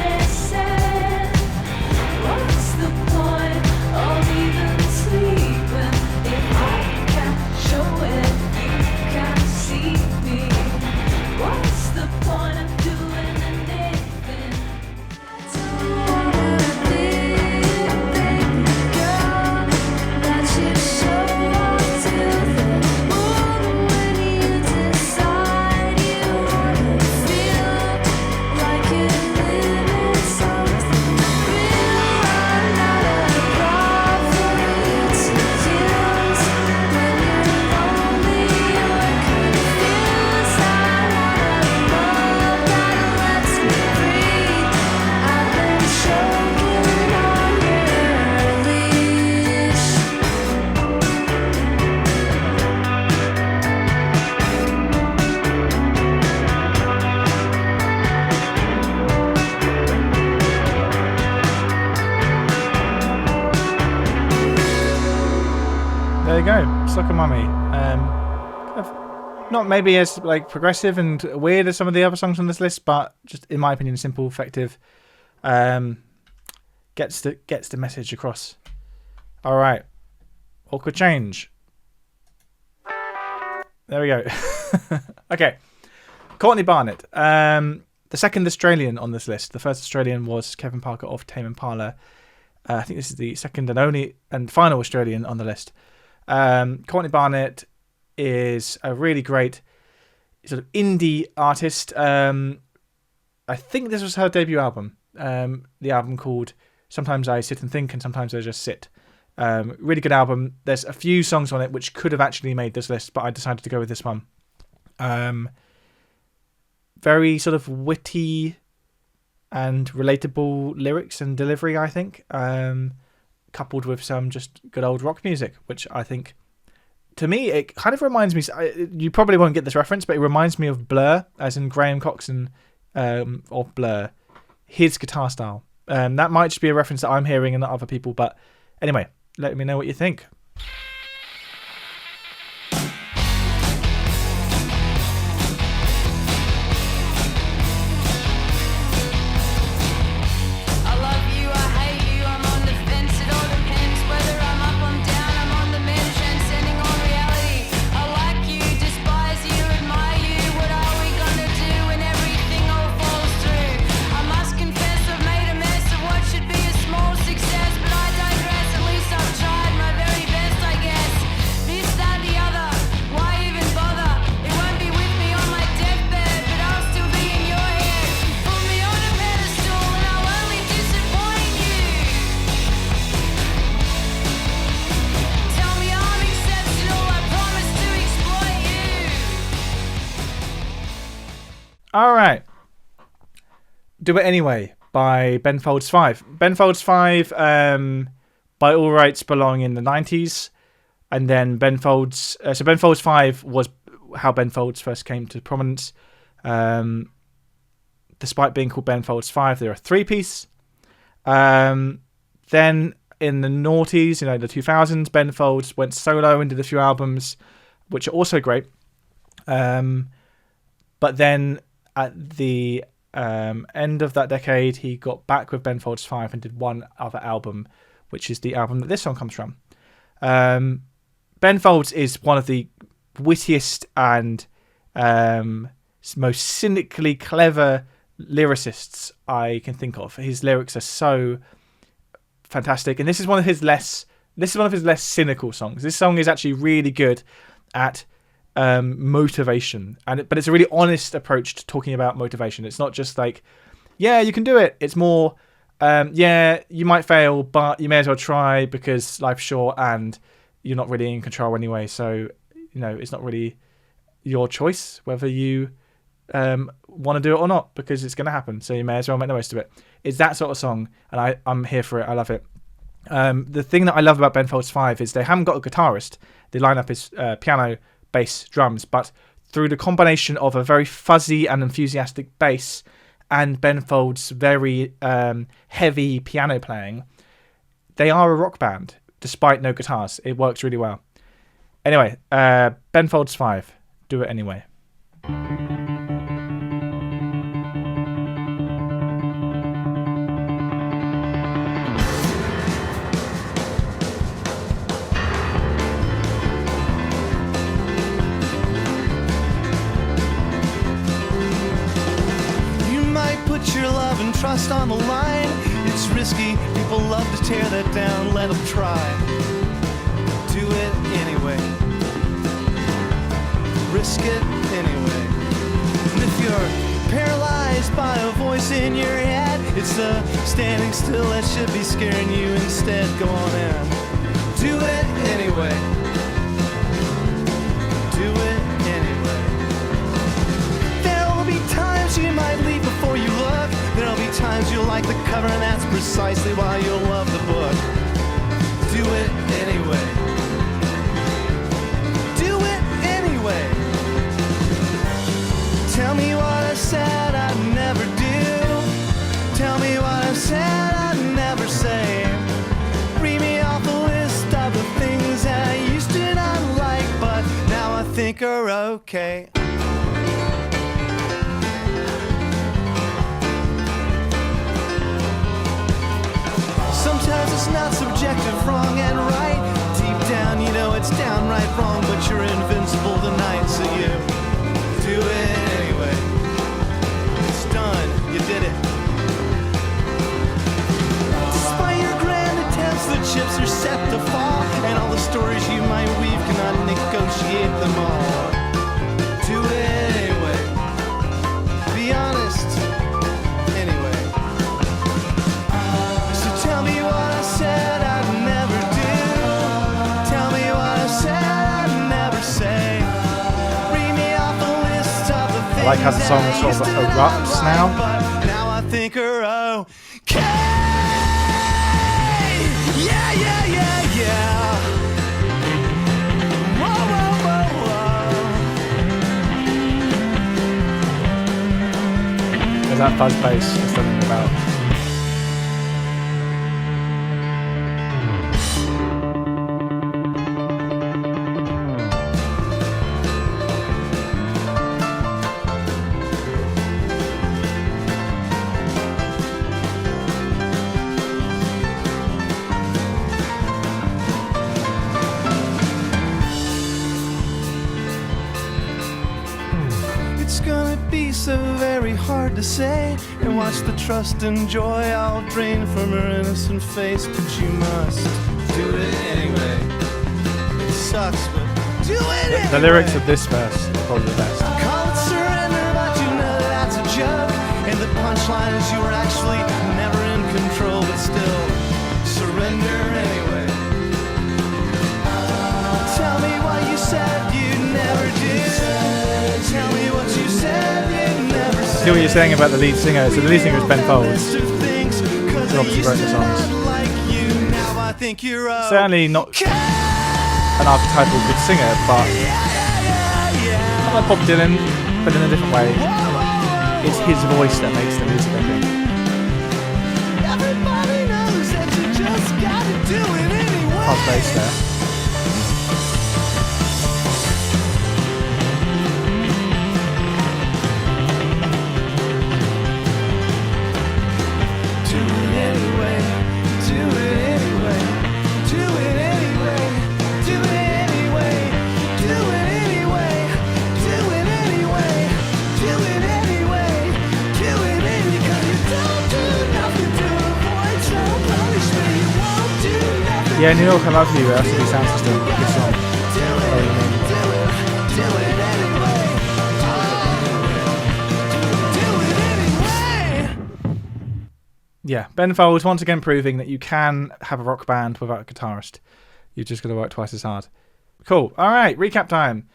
innocent. What's the point of even sleeping if I can't show it? You There you go. Soccer Mummy. Not maybe as like progressive and weird as some of the other songs on this list, but just in my opinion, simple, effective. Gets the message across. All right. Awkward change. There we go. Okay. Courtney Barnett. The second Australian on this list. The first Australian was Kevin Parker of Tame Impala. I think this is the second and only and final Australian on the list. Courtney Barnett is a really great sort of indie artist. I think this was her debut album. The album called Sometimes I Sit and Think and Sometimes I Just Sit. Really good album. There's a few songs on it which could have actually made this list, but I decided to go with this one. Very sort of witty and relatable lyrics and delivery, I think, coupled with some just good old rock music, which I think, to me, it kind of reminds me, you probably won't get this reference, but it reminds me of Blur, as in Graham Coxon of Blur, his guitar style. That might just be a reference that I'm hearing and not other people, but anyway, let me know what you think. All right. Do It Anyway by Ben Folds 5. Ben Folds 5, by all rights, belong in the 90s. And then Ben Folds... so Ben Folds 5 was how Ben Folds first came to prominence. Despite being called Ben Folds 5, they're a three-piece. Then in the noughties, the 2000s, Ben Folds went solo and did a few albums, which are also great. But then at the end of that decade, he got back with Ben Folds 5 and did one other album, which is the album that this song comes from. Ben Folds is one of the wittiest and most cynically clever lyricists I can think of. His lyrics are so fantastic, and this is one of his less cynical songs. This song is actually really good at motivation, but it's a really honest approach to talking about motivation. It's not just like, yeah, you can do it. It's more, yeah, you might fail, but you may as well try because life's short and you're not really in control anyway. So, it's not really your choice whether you want to do it or not, because it's going to happen. So you may as well make the most of it. It's that sort of song, and I'm here for it. I love it. The thing that I love about Ben Folds 5 is they haven't got a guitarist. The lineup is piano, bass, drums, but through the combination of a very fuzzy and enthusiastic bass and Ben Folds' very heavy piano playing, they are a rock band despite no guitars. It works really well. Anyway, Ben Folds 5, Do It Anyway. Your love and trust on the line. It's risky, people love to tear that down. Let them try. Do it anyway. Risk it anyway. And if you're paralyzed by a voice in your head, it's the standing still that should be scaring you instead. Go on in. Do it anyway. Do it anyway. There'll be times you might leave before you look. There'll be times you'll like the cover, and that's precisely why you'll love the book. Do it anyway. Do it anyway. Tell me what I said I'd never do. Tell me what I said I'd never say. Read me off the list of the things I used to think are okay. Sometimes it's not subjective, wrong and right. Deep down you know it's downright wrong, but you're invincible tonight, so you do it anyway. It's done, you did it. Despite your grand attempts, the chips are set to fall, and all the stories you might weave cannot negotiate them all. Do it anyway. Be honest. Anyway. So tell me what I said I'd never do. Tell me what I said I'd never say. Read me off a list of the things I like how the song sort of erupts now. But now I think are okay. Yeah, yeah, yeah, yeah. Whoa, whoa, whoa, whoa. There's that fuzz bass that's something about. It's gonna be so very hard to say, and watch the trust and joy all drain from her innocent face. But you must do it anyway. It sucks, but do it anyway. The lyrics of this verse are probably the best. Call it surrender, but you know that's a joke. And the punchline is you were actually never in control, but still surrender anyway. Tell me what you said you never did. Tell me what you said you never said. See what you're saying about the lead singer. So the lead singer is Ben Folds. Who obviously wrote the songs. Certainly not an archetypal good singer, but not like Bob Dylan, but in a different way. It's his voice that makes the music, I think. Fuzz bass there. Yeah, New York, I love you. LCD Sound System. Good song. Yeah, Ben Folds once again proving that you can have a rock band without a guitarist. You've just got to work twice as hard. Cool. All right, recap time.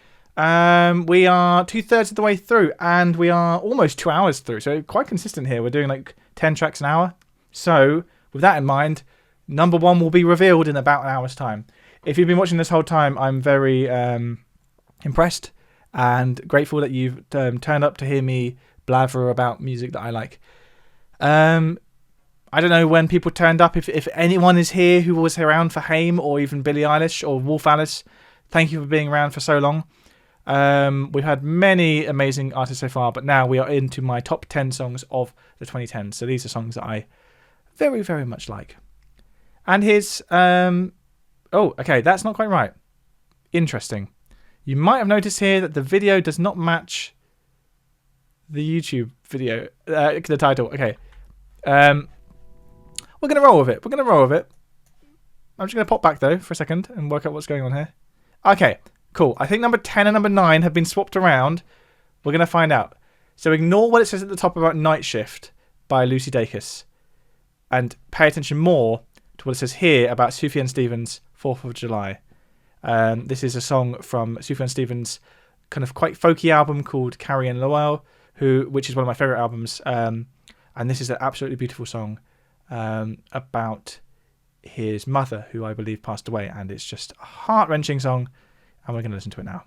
We are 2/3 of the way through, and we are almost 2 hours through. So quite consistent here. We're doing like 10 tracks an hour. So with that in mind, number one will be revealed in about an hour's time. If you've been watching this whole time, I'm very impressed and grateful that you've turned up to hear me blather about music that I like. I don't know when people turned up. If anyone is here who was around for Haim or even Billie Eilish or Wolf Alice, thank you for being around for so long. We've had many amazing artists so far, but now we are into my top 10 songs of the 2010s. So these are songs that I very, very much like. And here's... oh, okay, that's not quite right. Interesting. You might have noticed here that the video does not match the YouTube video, the title. Okay. We're going to roll with it. I'm just going to pop back, though, for a second and work out what's going on here. Okay, cool. I think number 10 and number 9 have been swapped around. We're going to find out. So ignore what it says at the top about Night Shift by Lucy Dacus and pay attention more to what it says here about Sufjan Stevens' 4th of July. This is a song from Sufjan Stevens' kind of quite folky album called Carrie Ann Lowell, which is one of my favourite albums. And this is an absolutely beautiful song about his mother, who I believe passed away. And it's just a heart-wrenching song. And we're going to listen to it now.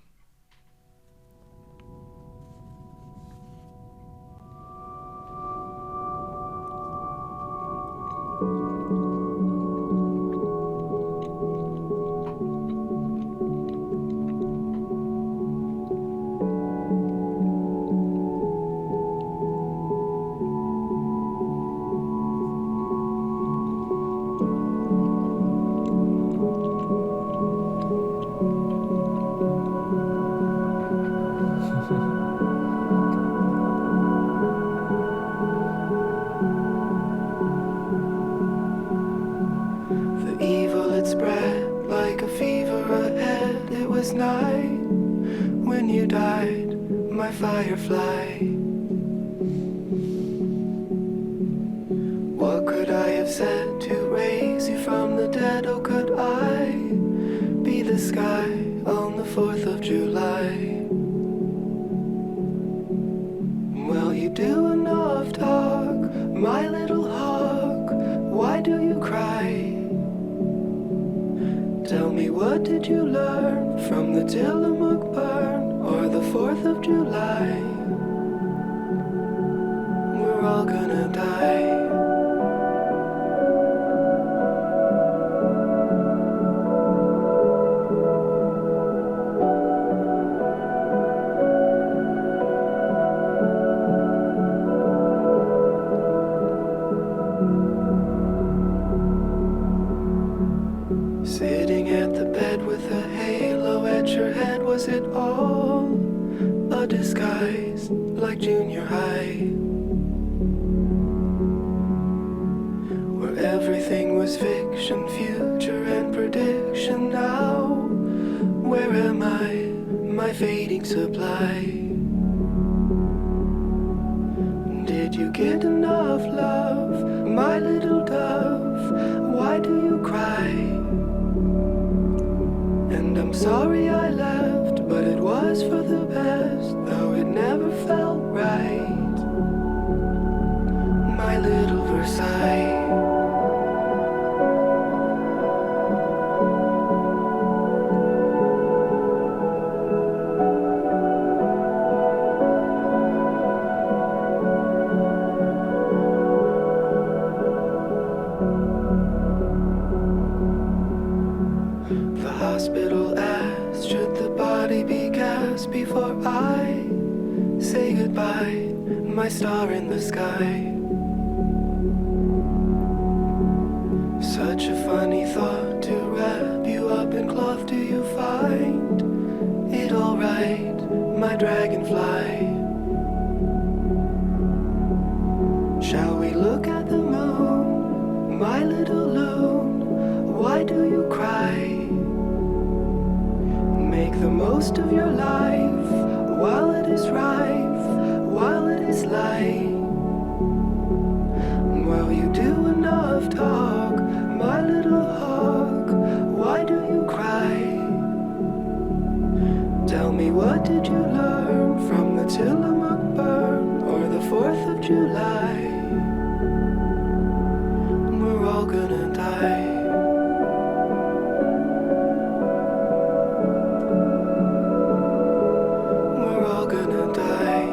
last night when you died, my firefly. What could I have said to raise you from the dead? Oh, could I be the sky on the 4th of July? Well, you do enough talk, my little hawk. Why do you cry? Tell me, what did you learn from the Tillamook burn or the 4th of July? We're all gonna die. Sitting at the bed with a halo at your head, was it all a disguise like junior high? Where everything was fiction, future and prediction. Now, where am I, my fading supply? Did you get enough love, my little dove? Why do you cry? And I'm sorry I left, but it was for the best, though it never felt right. My little Versailles. The hospital asked, should the body be gassed before I say goodbye, my star in the sky? Such a funny thought to wrap you up in cloth. Do you find it alright, my dragonfly? Shall we look at the moon, my little loon? Why do you cry? Make the most of your life while it is rife, while it is light. Well, you do enough talk, my little hawk. Why do you cry? Tell me, what did you learn from the Tillamook burn or the 4th of July? We're all gonna die. We're all gonna die.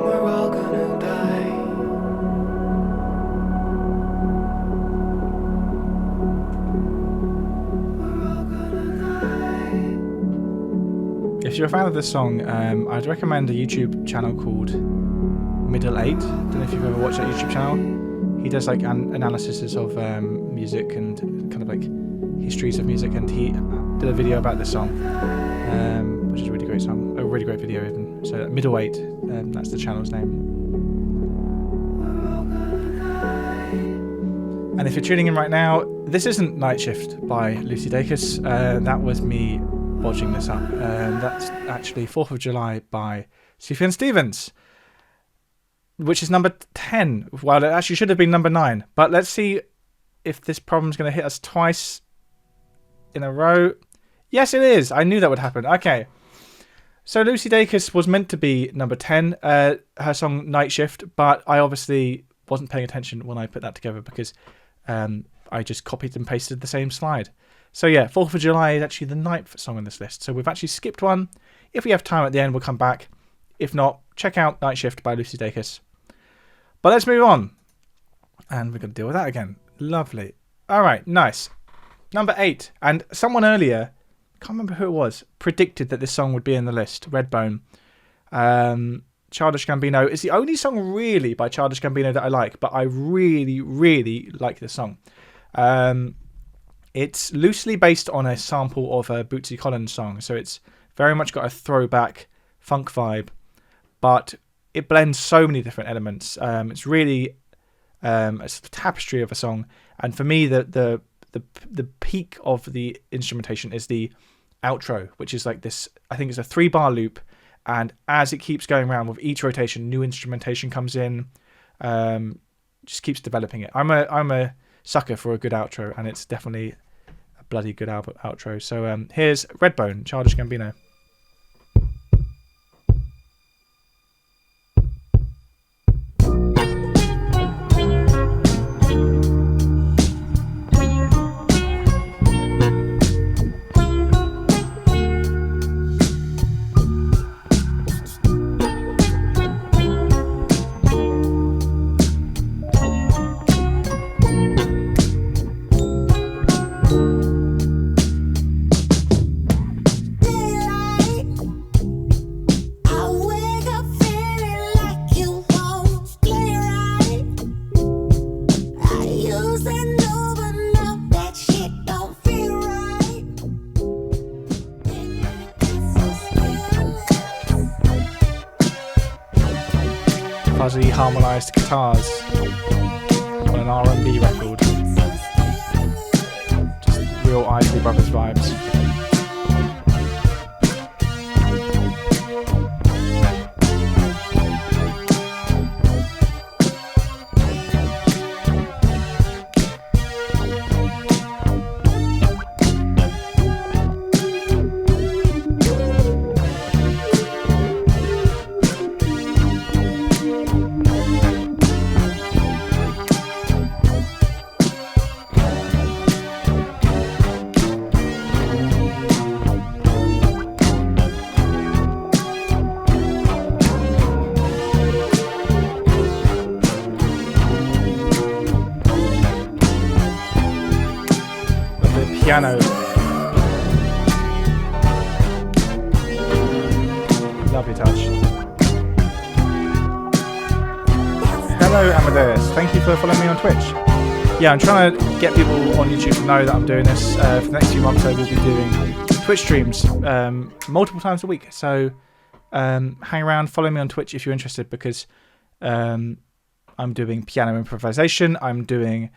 We're all gonna die. We're all gonna die. If you're a fan of this song, I'd recommend a YouTube channel called Middle 8. Don't know if you've ever watched that YouTube channel. He does like analysis of music and kind of like histories of music, and he did a video about this song, which is a really great song, a really great video even. So Middle 8, that's the channel's name. And if you're tuning in right now, this isn't Night Shift by Lucy Dacus. That was me bodging this up. That's actually 4th of July by Sufjan Stevens, which is number 10. Well, it actually should have been number 9. But let's see if this problem's going to hit us twice in a row. Yes, it is. I knew that would happen. Okay. So Lucy Dacus was meant to be number 10, her song Night Shift, but I obviously wasn't paying attention when I put that together because I just copied and pasted the same slide. So yeah, 4th of July is actually the 9th song on this list. So we've actually skipped one. If we have time at the end, we'll come back. If not, check out Night Shift by Lucy Dacus. But let's move on. And we're going to deal with that again. Lovely. All right, nice. Number 8. And someone earlier, can't remember who it was, predicted that this song would be in the list. Redbone. Childish Gambino. It's the only song really by Childish Gambino that I like, but I really, really like this song. It's loosely based on a sample of a Bootsy Collins song, so it's very much got a throwback funk vibe, but it blends so many different elements. It's really It's a tapestry of a song, and for me, the peak of the instrumentation is the outro, which is like this. I think it's a 3-bar loop, and as it keeps going around with each rotation, new instrumentation comes in. Just keeps developing it. I'm a sucker for a good outro, and it's definitely a bloody good outro. So here's Redbone, Childish Gambino. Fuzzy harmonised guitars on an R&B record. Just real Isley Brothers vibes. Piano. Lovely touch. Hello Amadeus, thank you for following me on Twitch. Yeah, I'm trying to get people on YouTube to know that I'm doing this. For the next few months I will be doing Twitch streams multiple times a week. So hang around, follow me on Twitch if you're interested, because I'm doing piano improvisation, I'm doing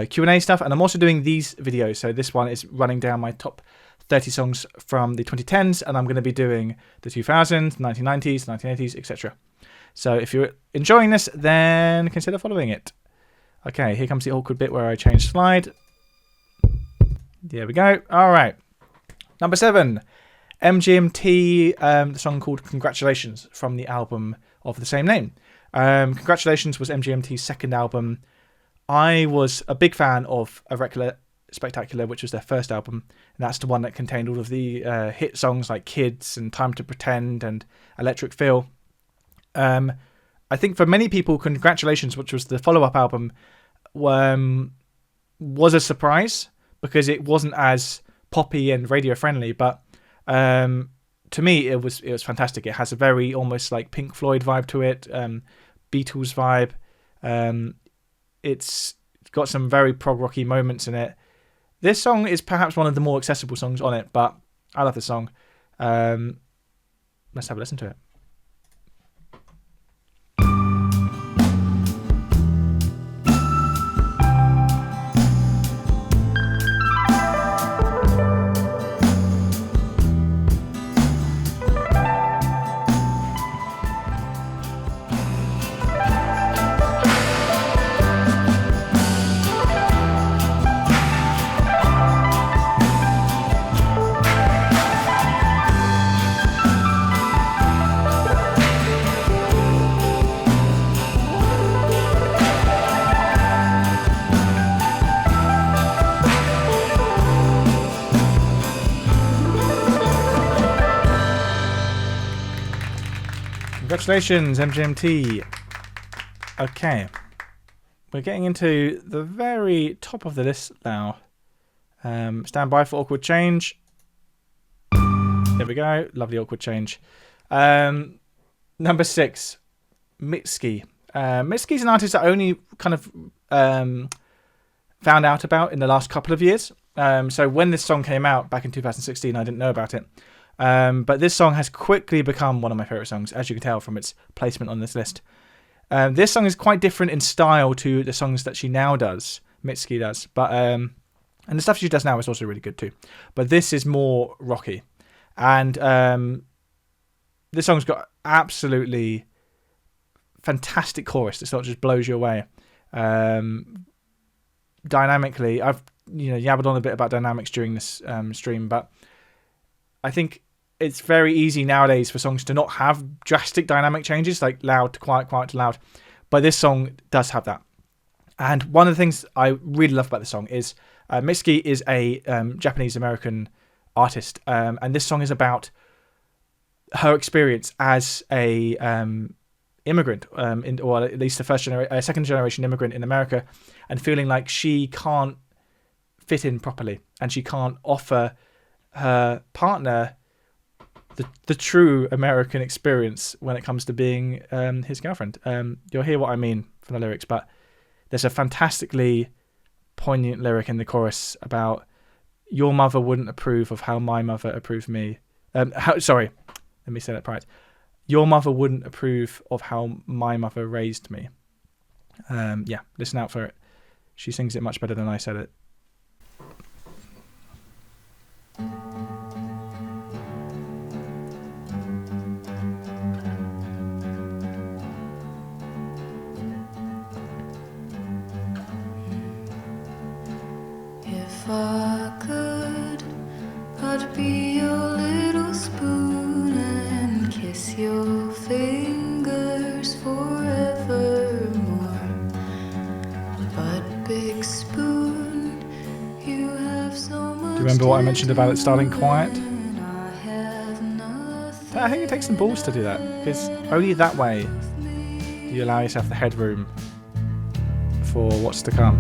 Q&A stuff, and I'm also doing these videos. So this one is running down my top 30 songs from the 2010s, and I'm going to be doing the 2000s, 1990s, 1980s, etc. So if you're enjoying this, then consider following it. Okay, here comes the awkward bit where I change slide. There we go. All right. Number 7, MGMT, the song called Congratulations from the album of the same name. Congratulations was MGMT's second album. I was a big fan of Irregular Spectacular, which was their first album, and that's the one that contained all of the hit songs like Kids and Time to Pretend and Electric Feel. I think for many people, Congratulations, which was the follow-up album, was a surprise because it wasn't as poppy and radio friendly, but to me it was fantastic. It has a very almost like Pink Floyd vibe to it, Beatles vibe. It's got some very prog rocky moments in it. This song is perhaps one of the more accessible songs on it, but I love the song. Let's have a listen to it. Congratulations, MGMT. Okay, we're getting into the very top of the list now. Stand by for awkward change. There we go. Lovely awkward change. Number 6, Mitski. Mitski's an artist I only kind of found out about in the last couple of years. So when this song came out back in 2016, I didn't know about it. But this song has quickly become one of my favourite songs, as you can tell from its placement on this list. This song is quite different in style to the songs that she now does. Mitski does, but and the stuff she does now is also really good too. But this is more rocky, and this song's got absolutely fantastic chorus that sort of just blows you away. Dynamically, I've yabbled on a bit about dynamics during this stream, but I think it's very easy nowadays for songs to not have drastic dynamic changes, like loud to quiet, quiet to loud. But this song does have that. And one of the things I really love about the song is Mitski is a Japanese-American artist, and this song is about her experience as a immigrant, or at least a second-generation immigrant in America, and feeling like she can't fit in properly, and she can't offer her partner the true American experience when it comes to being his girlfriend. You'll hear what I mean from the lyrics, but there's a fantastically poignant lyric in the chorus about your mother wouldn't approve of how my mother approved me. Sorry, let me say that right. Your mother wouldn't approve of how my mother raised me. Yeah, listen out for it. She sings it much better than I said it. If I could, I'd be your little spoon and kiss your fingers forevermore. But big spoon, you have so much. Do you remember what I mentioned about it starting quiet? I have nothing. I think it takes some balls to do that, because only that way do you allow yourself the headroom for what's to come.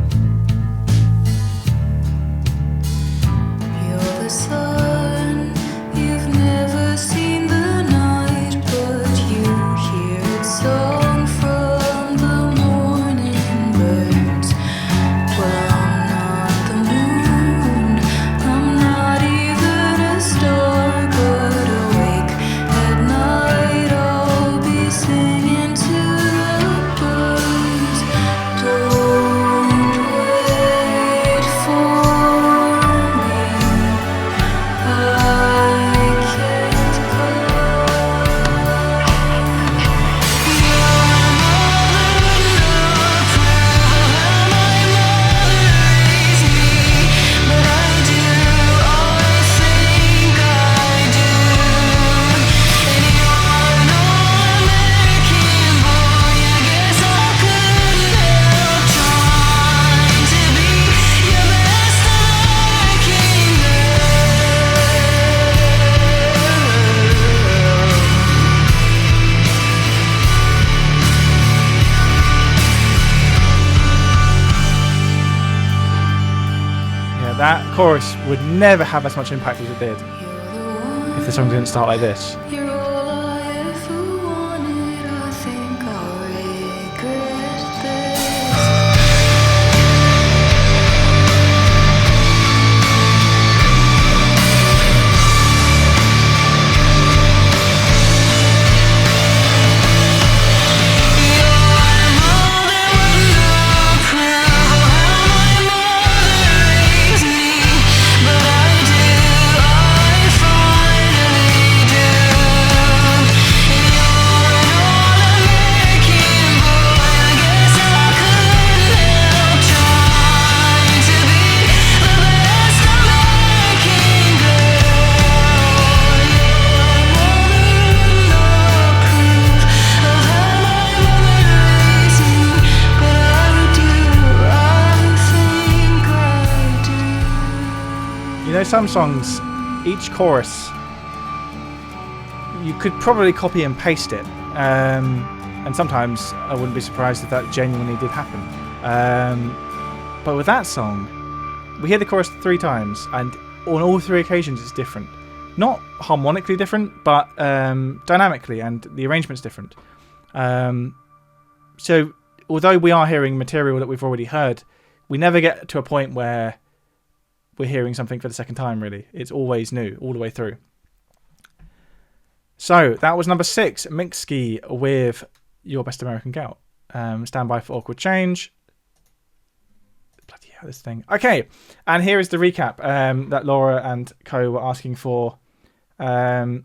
You're the sun, you've never seen the night, but you hear its song from the morning birds. Well, I'm not the moon, I'm not even a star, but awake at night I'll be singing to the birds. Don't wait for me, I can't come. But I do, I think I do. And you're an all-American boy, I guess I couldn't help trying to be your best American Yeah, that chorus would never have as much impact as it did girl. if the song didn't start like this. You're all I ever wanted, I think I'll regret this. You know, some songs, each chorus, you could probably copy and paste it. And sometimes I wouldn't be surprised if that genuinely did happen. But with that song, we hear the chorus 3 times, and on all 3 occasions it's different. Not harmonically different, but dynamically, and the arrangement's different. So although we are hearing material that we've already heard, we never get to a point where we're hearing something for the second time, really. It's always new, all the way through. So, that was number 6, Mitski with Your Best American Gal. Stand by for awkward change. Bloody hell, this thing. Okay, and here is the recap that Laura and Co were asking for. We've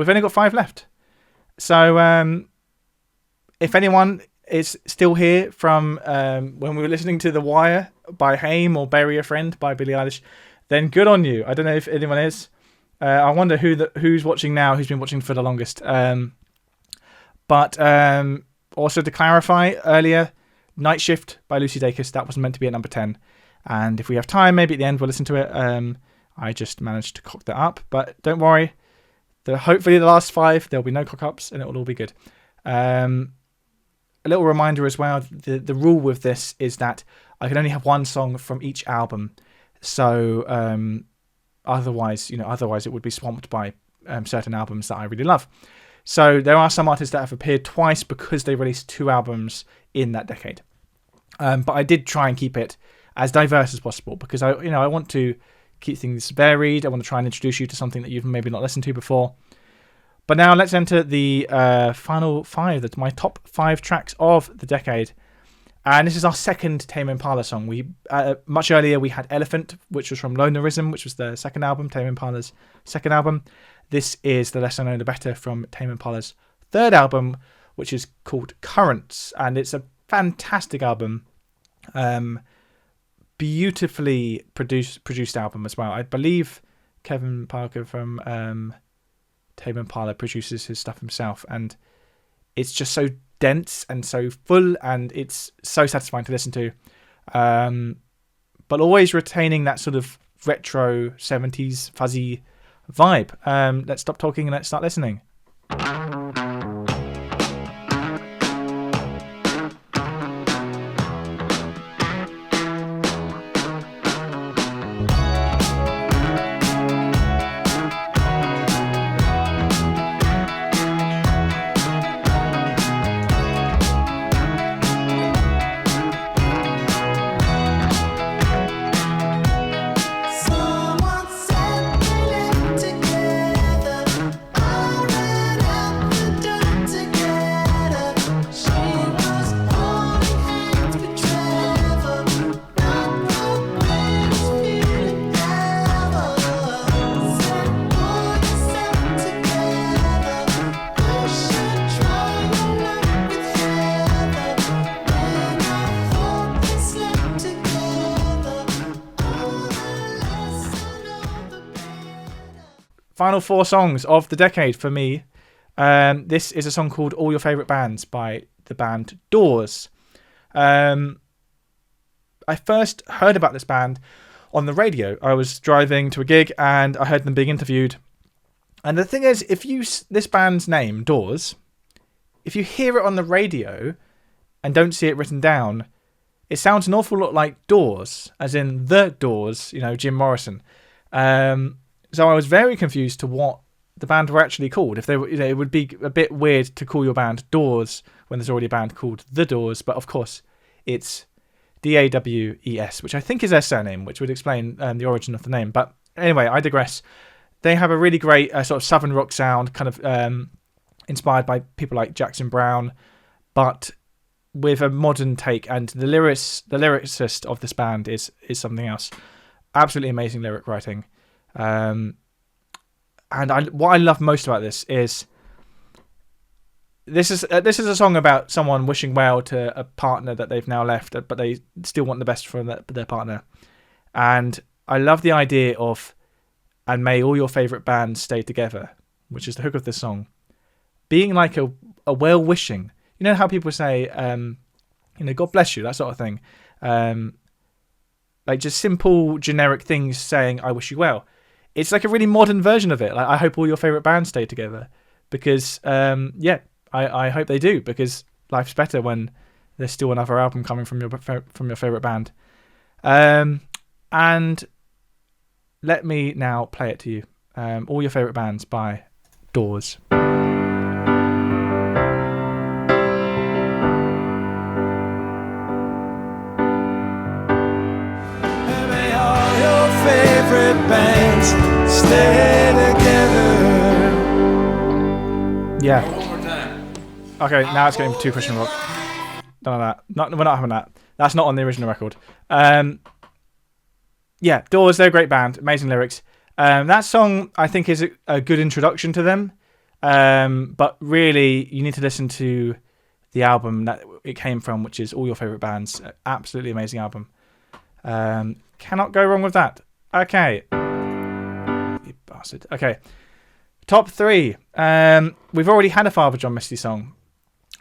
only got 5 left. So if anyone is still here from when we were listening to The Wire by Haim or Bury a Friend by Billie Eilish, then good on you. I don't know if anyone is. I wonder who's watching now, who's been watching for the longest. But also to clarify earlier, Night Shift by Lucy Dacus, that was meant to be at number 10. And if we have time, maybe at the end we'll listen to it. I just managed to cock that up. But don't worry. Hopefully the last 5, there'll be no cock-ups and it will all be good. A little reminder as well, the rule with this is that I can only have 1 song from each album. So otherwise it would be swamped by certain albums that I really love. So there are some artists that have appeared twice because they released 2 albums in that decade. But I did try and keep it as diverse as possible because I want to keep things varied. I want to try and introduce you to something that you've maybe not listened to before. But now let's enter the final 5. That's my top 5 tracks of the decade. And this is our second Tame Impala song. We much earlier we had Elephant, which was from Lonerism, which was their second album, Tame Impala's second album. This is The Less I Know The Better from Tame Impala's third album, which is called Currents. And it's a fantastic album. Beautifully produced album as well. I believe Kevin Parker from Tame Impala produces his stuff himself. And it's just so dense and so full, and it's so satisfying to listen to, but always retaining that sort of retro 70s fuzzy vibe. Let's stop talking and let's start listening. Final 4 songs of the decade for me. This is a song called All Your Favourite Bands by the band Doors. I first heard about this band on the radio. I was driving to a gig and I heard them being interviewed. And the thing is, this band's name, Doors, if you hear it on the radio and don't see it written down, it sounds an awful lot like Doors, as in The Doors, Jim Morrison. So I was very confused to what the band were actually called. If they were, it would be a bit weird to call your band Doors when there's already a band called The Doors. But of course, it's Dawes, which I think is their surname, which would explain the origin of the name. But anyway, I digress. They have a really great sort of southern rock sound, kind of inspired by people like Jackson Browne, but with a modern take. And the lyricist of this band is something else. Absolutely amazing lyric writing. And what I love most about this is this is a song about someone wishing well to a partner that they've now left, but they still want the best for their partner. And I love the idea of, and may all your favourite bands stay together, which is the hook of this song, being like a well-wishing. You know how people say, God bless you, that sort of thing. Like just simple, generic things saying, I wish you well. It's like a really modern version of it. Like, I hope all your favourite bands stay together. Because, I hope they do. Because life's better when there's still another album coming from your favourite band. And let me now play it to you. All Your Favourite Bands by Doors. Favorite bands stay together. Yeah. One more time. Okay, now it's getting too Christian rock. None of that. We're not having that. That's not on the original record. Yeah, Doors, they're a great band. Amazing lyrics. That song, I think, is a good introduction to them. But really, you need to listen to the album that it came from, which is All Your Favourite Bands. Absolutely amazing album. Cannot go wrong with that. Okay. You bastard. Okay. Top 3. We've already had a Father John Misty song,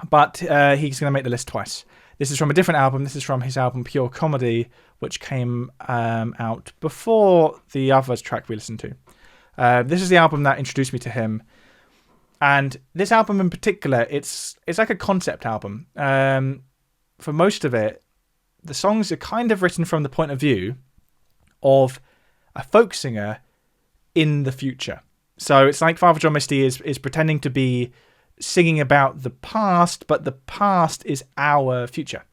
but he's going to make the list twice. This is from a different album. This is from his album Pure Comedy, which came out before the other track we listened to. This is the album that introduced me to him. And this album in particular, it's like a concept album. For most of it, the songs are kind of written from the point of view of a folk singer in the future. So it's like Father John Misty is pretending to be singing about the past, but the past is our future.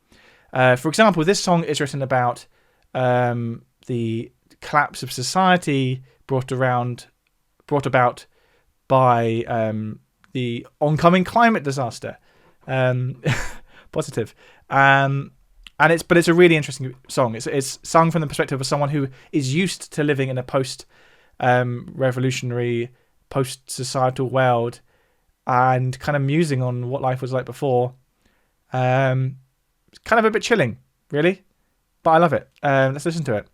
For example, this song is written about the collapse of society brought about by the oncoming climate disaster. Positive. But it's a really interesting song. It's sung from the perspective of someone who is used to living in a post-revolutionary, post-societal world and kind of musing on what life was like before. It's kind of a bit chilling, really. But I love it. Let's listen to it.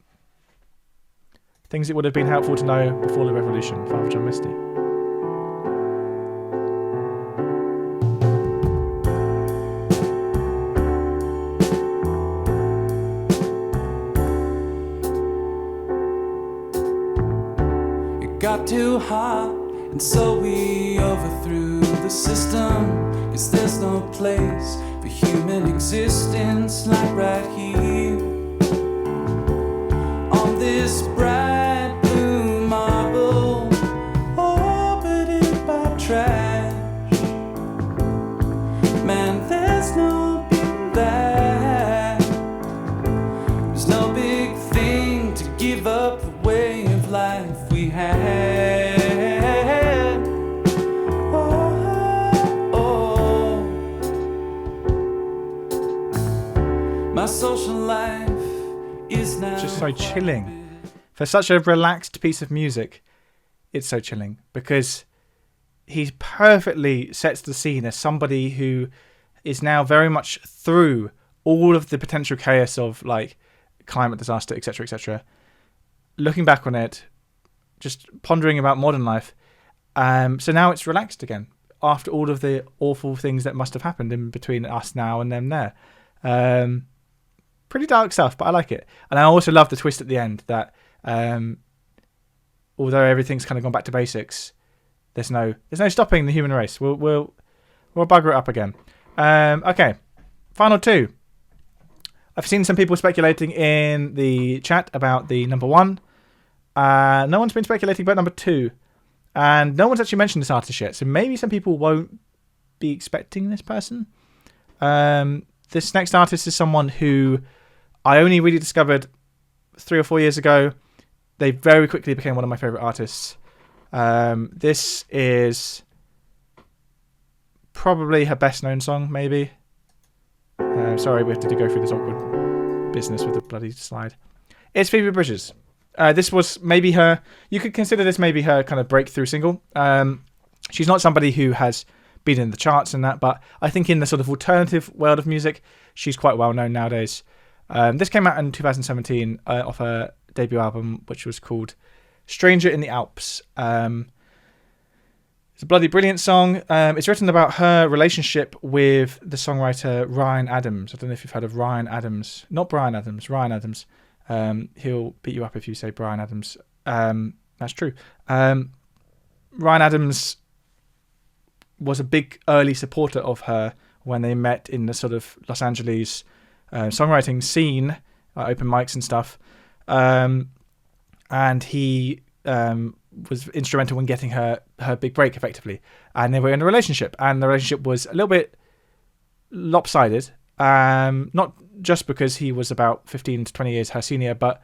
Things that would have been helpful to know before the revolution. Father John Misty. Got too hot, and so we overthrew the system. 'Cause there's no place for human existence like right here on this bright blue marble, orbited by trash. Man, there's no being that. There's no big thing to give up the way of life we had. My social life is now Just so chilling. For such a relaxed piece of music, it's so chilling because he perfectly sets the scene as somebody who is now very much through all of the potential chaos of like climate disaster, etc., etc. Looking back on it, just pondering about modern life. So now it's relaxed again after all of the awful things that must have happened in between us now and them there. Pretty dark stuff, but I like it. And I also love the twist at the end that although everything's kind of gone back to basics, there's no stopping the human race. We'll bugger it up again. Okay, final 2. I've seen some people speculating in the chat about the number 1. No one's been speculating about number 2. And no one's actually mentioned this artist yet. So maybe some people won't be expecting this person. This next artist is someone who I only really discovered 3 or 4 years ago. They very quickly became one of my favourite artists. This is probably her best known song, maybe. Sorry, we have to go through this awkward business with the bloody slide. It's Phoebe Bridgers. This was maybe her... You could consider this maybe her kind of breakthrough single. She's not somebody who has been in the charts and that, but I think in the sort of alternative world of music, she's quite well known nowadays. This came out in 2017 off her debut album, which was called Stranger in the Alps. It's a bloody brilliant song. It's written about her relationship with the songwriter Ryan Adams. I don't know if you've heard of Ryan Adams. Not Brian Adams, Ryan Adams. He'll beat you up if you say Brian Adams. That's true. Ryan Adams was a big early supporter of her when they met in the sort of Los Angeles songwriting scene, open mics and stuff. And he was instrumental in getting her big break, effectively. And they were in a relationship, and the relationship was a little bit lopsided. Not just because he was about 15 to 20 years her senior, but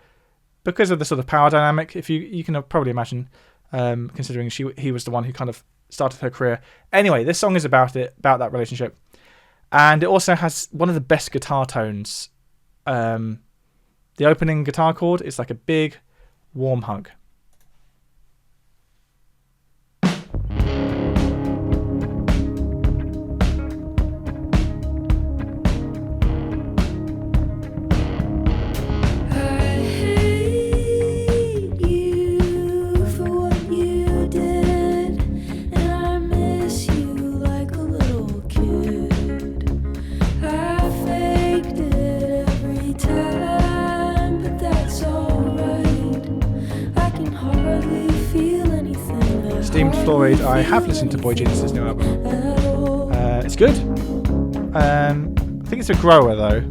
because of the sort of power dynamic. If you can probably imagine, considering he was the one who kind of start of her career. Anyway, this song is about that relationship. And it also has one of the best guitar tones. The opening guitar chord is like a big, warm hug. Esteemed Floyd, I have listened to Boy Genius's new album. It's good. I think it's a grower though.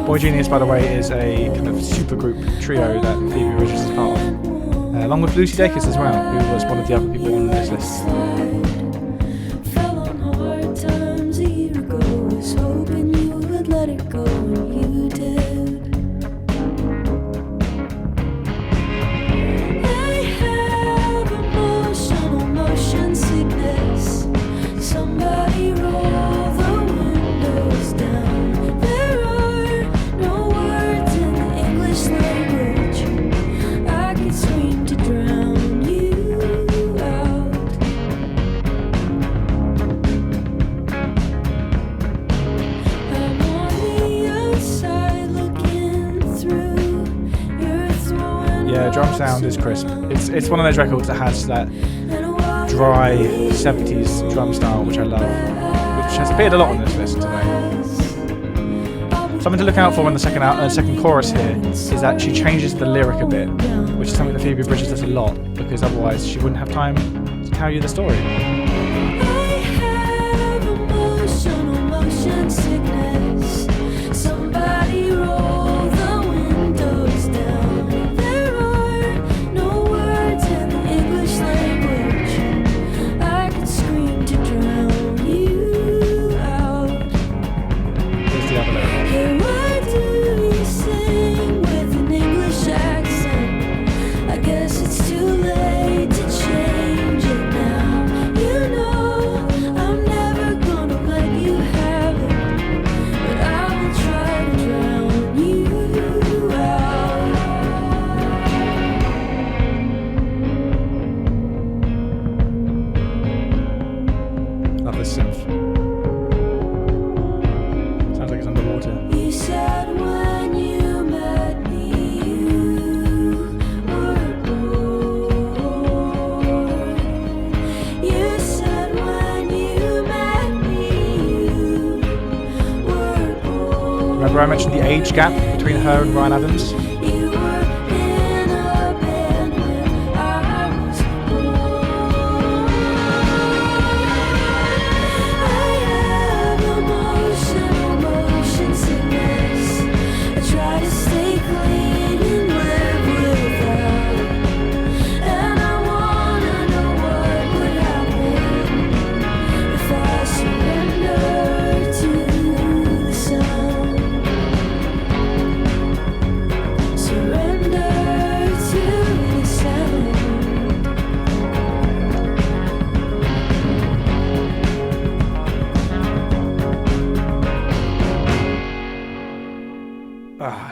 Boy Genius, by the way, is a kind of supergroup trio that Phoebe Bridgers is part of, along with Lucy Dacus as well, who was one of the other people on this list. Drum sound is crisp. It's one of those records that has that dry 70s drum style, which I love, which has appeared a lot on this list today. Something to look out for in the second chorus here is that she changes the lyric a bit, which is something that Phoebe Bridgers does a lot, because otherwise she wouldn't have time to tell you the story. Remember I mentioned the age gap between her and Ryan Adams?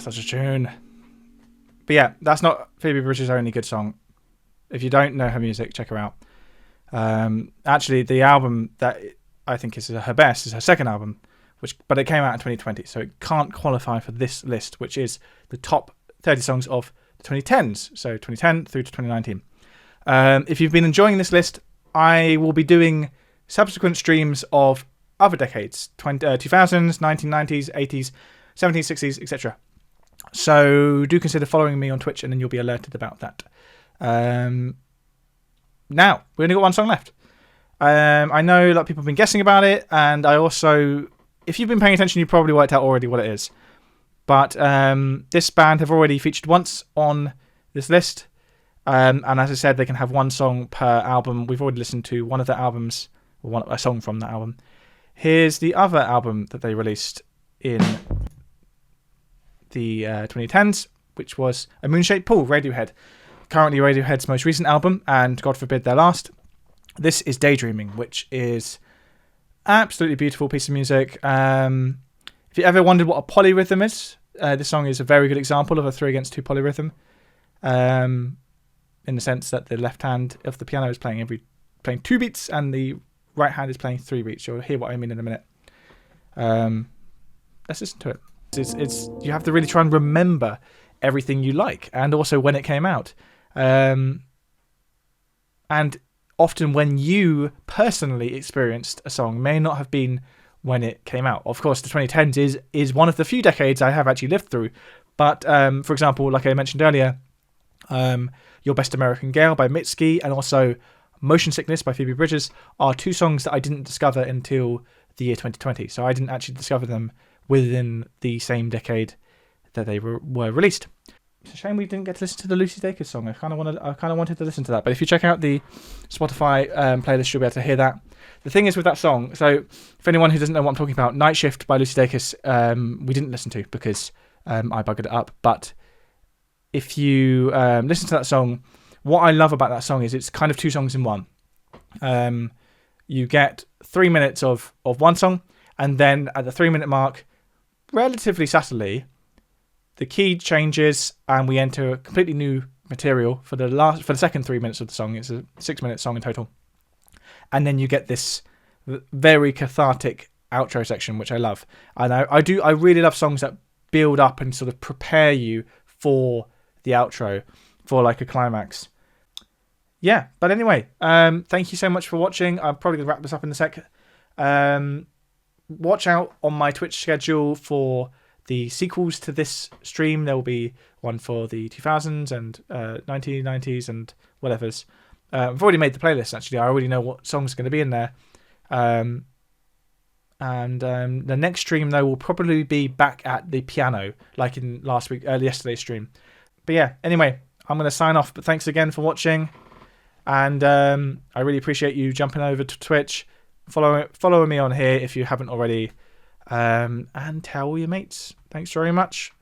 Such a tune. But yeah, that's not Phoebe Bridgers' only good song. If you don't know her music, check her out. Actually, the album that I think is her best is her second album, but it came out in 2020, so it can't qualify for this list, which is the top 30 songs of the 2010s, so 2010 through to 2019. If you've been enjoying this list, I will be doing subsequent streams of other decades, 2000s, 1990s, 80s, 70s, 60s, etc. So do consider following me on Twitch, and then you'll be alerted about that. Now, we only got one song left. I know a lot of people have been guessing about it, and I also, if you've been paying attention, you probably worked out already what it is. But this band have already featured once on this list, and as I said, they can have one song per album. We've already listened to one of their albums, or a song from that album. Here's the other album that they released in the 2010s, which was A Moon-Shaped Pool, Radiohead. Currently Radiohead's most recent album, and God forbid their last. This is Daydreaming, which is absolutely beautiful piece of music. If you ever wondered what a polyrhythm is, this song is a very good example of a 3/2 polyrhythm. In the sense that the left hand of the piano is playing 2 beats, and the right hand is playing 3 beats. You'll hear what I mean in a minute. Let's listen to it. It's you have to really try and remember everything you like, and also when it came out. And often when you personally experienced a song may not have been when it came out. Of course, the 2010s is one of the few decades I have actually lived through. But for example, like I mentioned earlier, Your Best American Girl by Mitski and also Motion Sickness by Phoebe Bridgers are 2 songs that I didn't discover until the year 2020. So I didn't actually discover them within the same decade that they were released. It's a shame we didn't get to listen to the Lucy Dacus song. I kind of wanted to listen to that. But if you check out the Spotify playlist, you'll be able to hear that. The thing is with that song, so for anyone who doesn't know what I'm talking about, Night Shift by Lucy Dacus, we didn't listen to because I buggered it up. But if you listen to that song, what I love about that song is it's kind of 2 songs in one. You get 3 minutes of one song, and then at the 3-minute mark, relatively subtly, the key changes and we enter completely new material for the second 3 minutes of the song. It's a 6-minute song in total. And then you get this very cathartic outro section, which I love. And I really love songs that build up and sort of prepare you for the outro, for like a climax. Yeah, but anyway, thank you so much for watching. I'm probably going to wrap this up in a sec. Watch out on my Twitch schedule for the sequels to this stream. There will be one for the 2000s and 1990s and whatever's. I've already made the playlist, actually. I already know what songs are going to be in there. And the next stream, though, will probably be back at the piano, like in yesterday's stream. But yeah, anyway, I'm going to sign off. But thanks again for watching. And I really appreciate you jumping over to Twitch. Follow me on here if you haven't already. And tell all your mates. Thanks very much.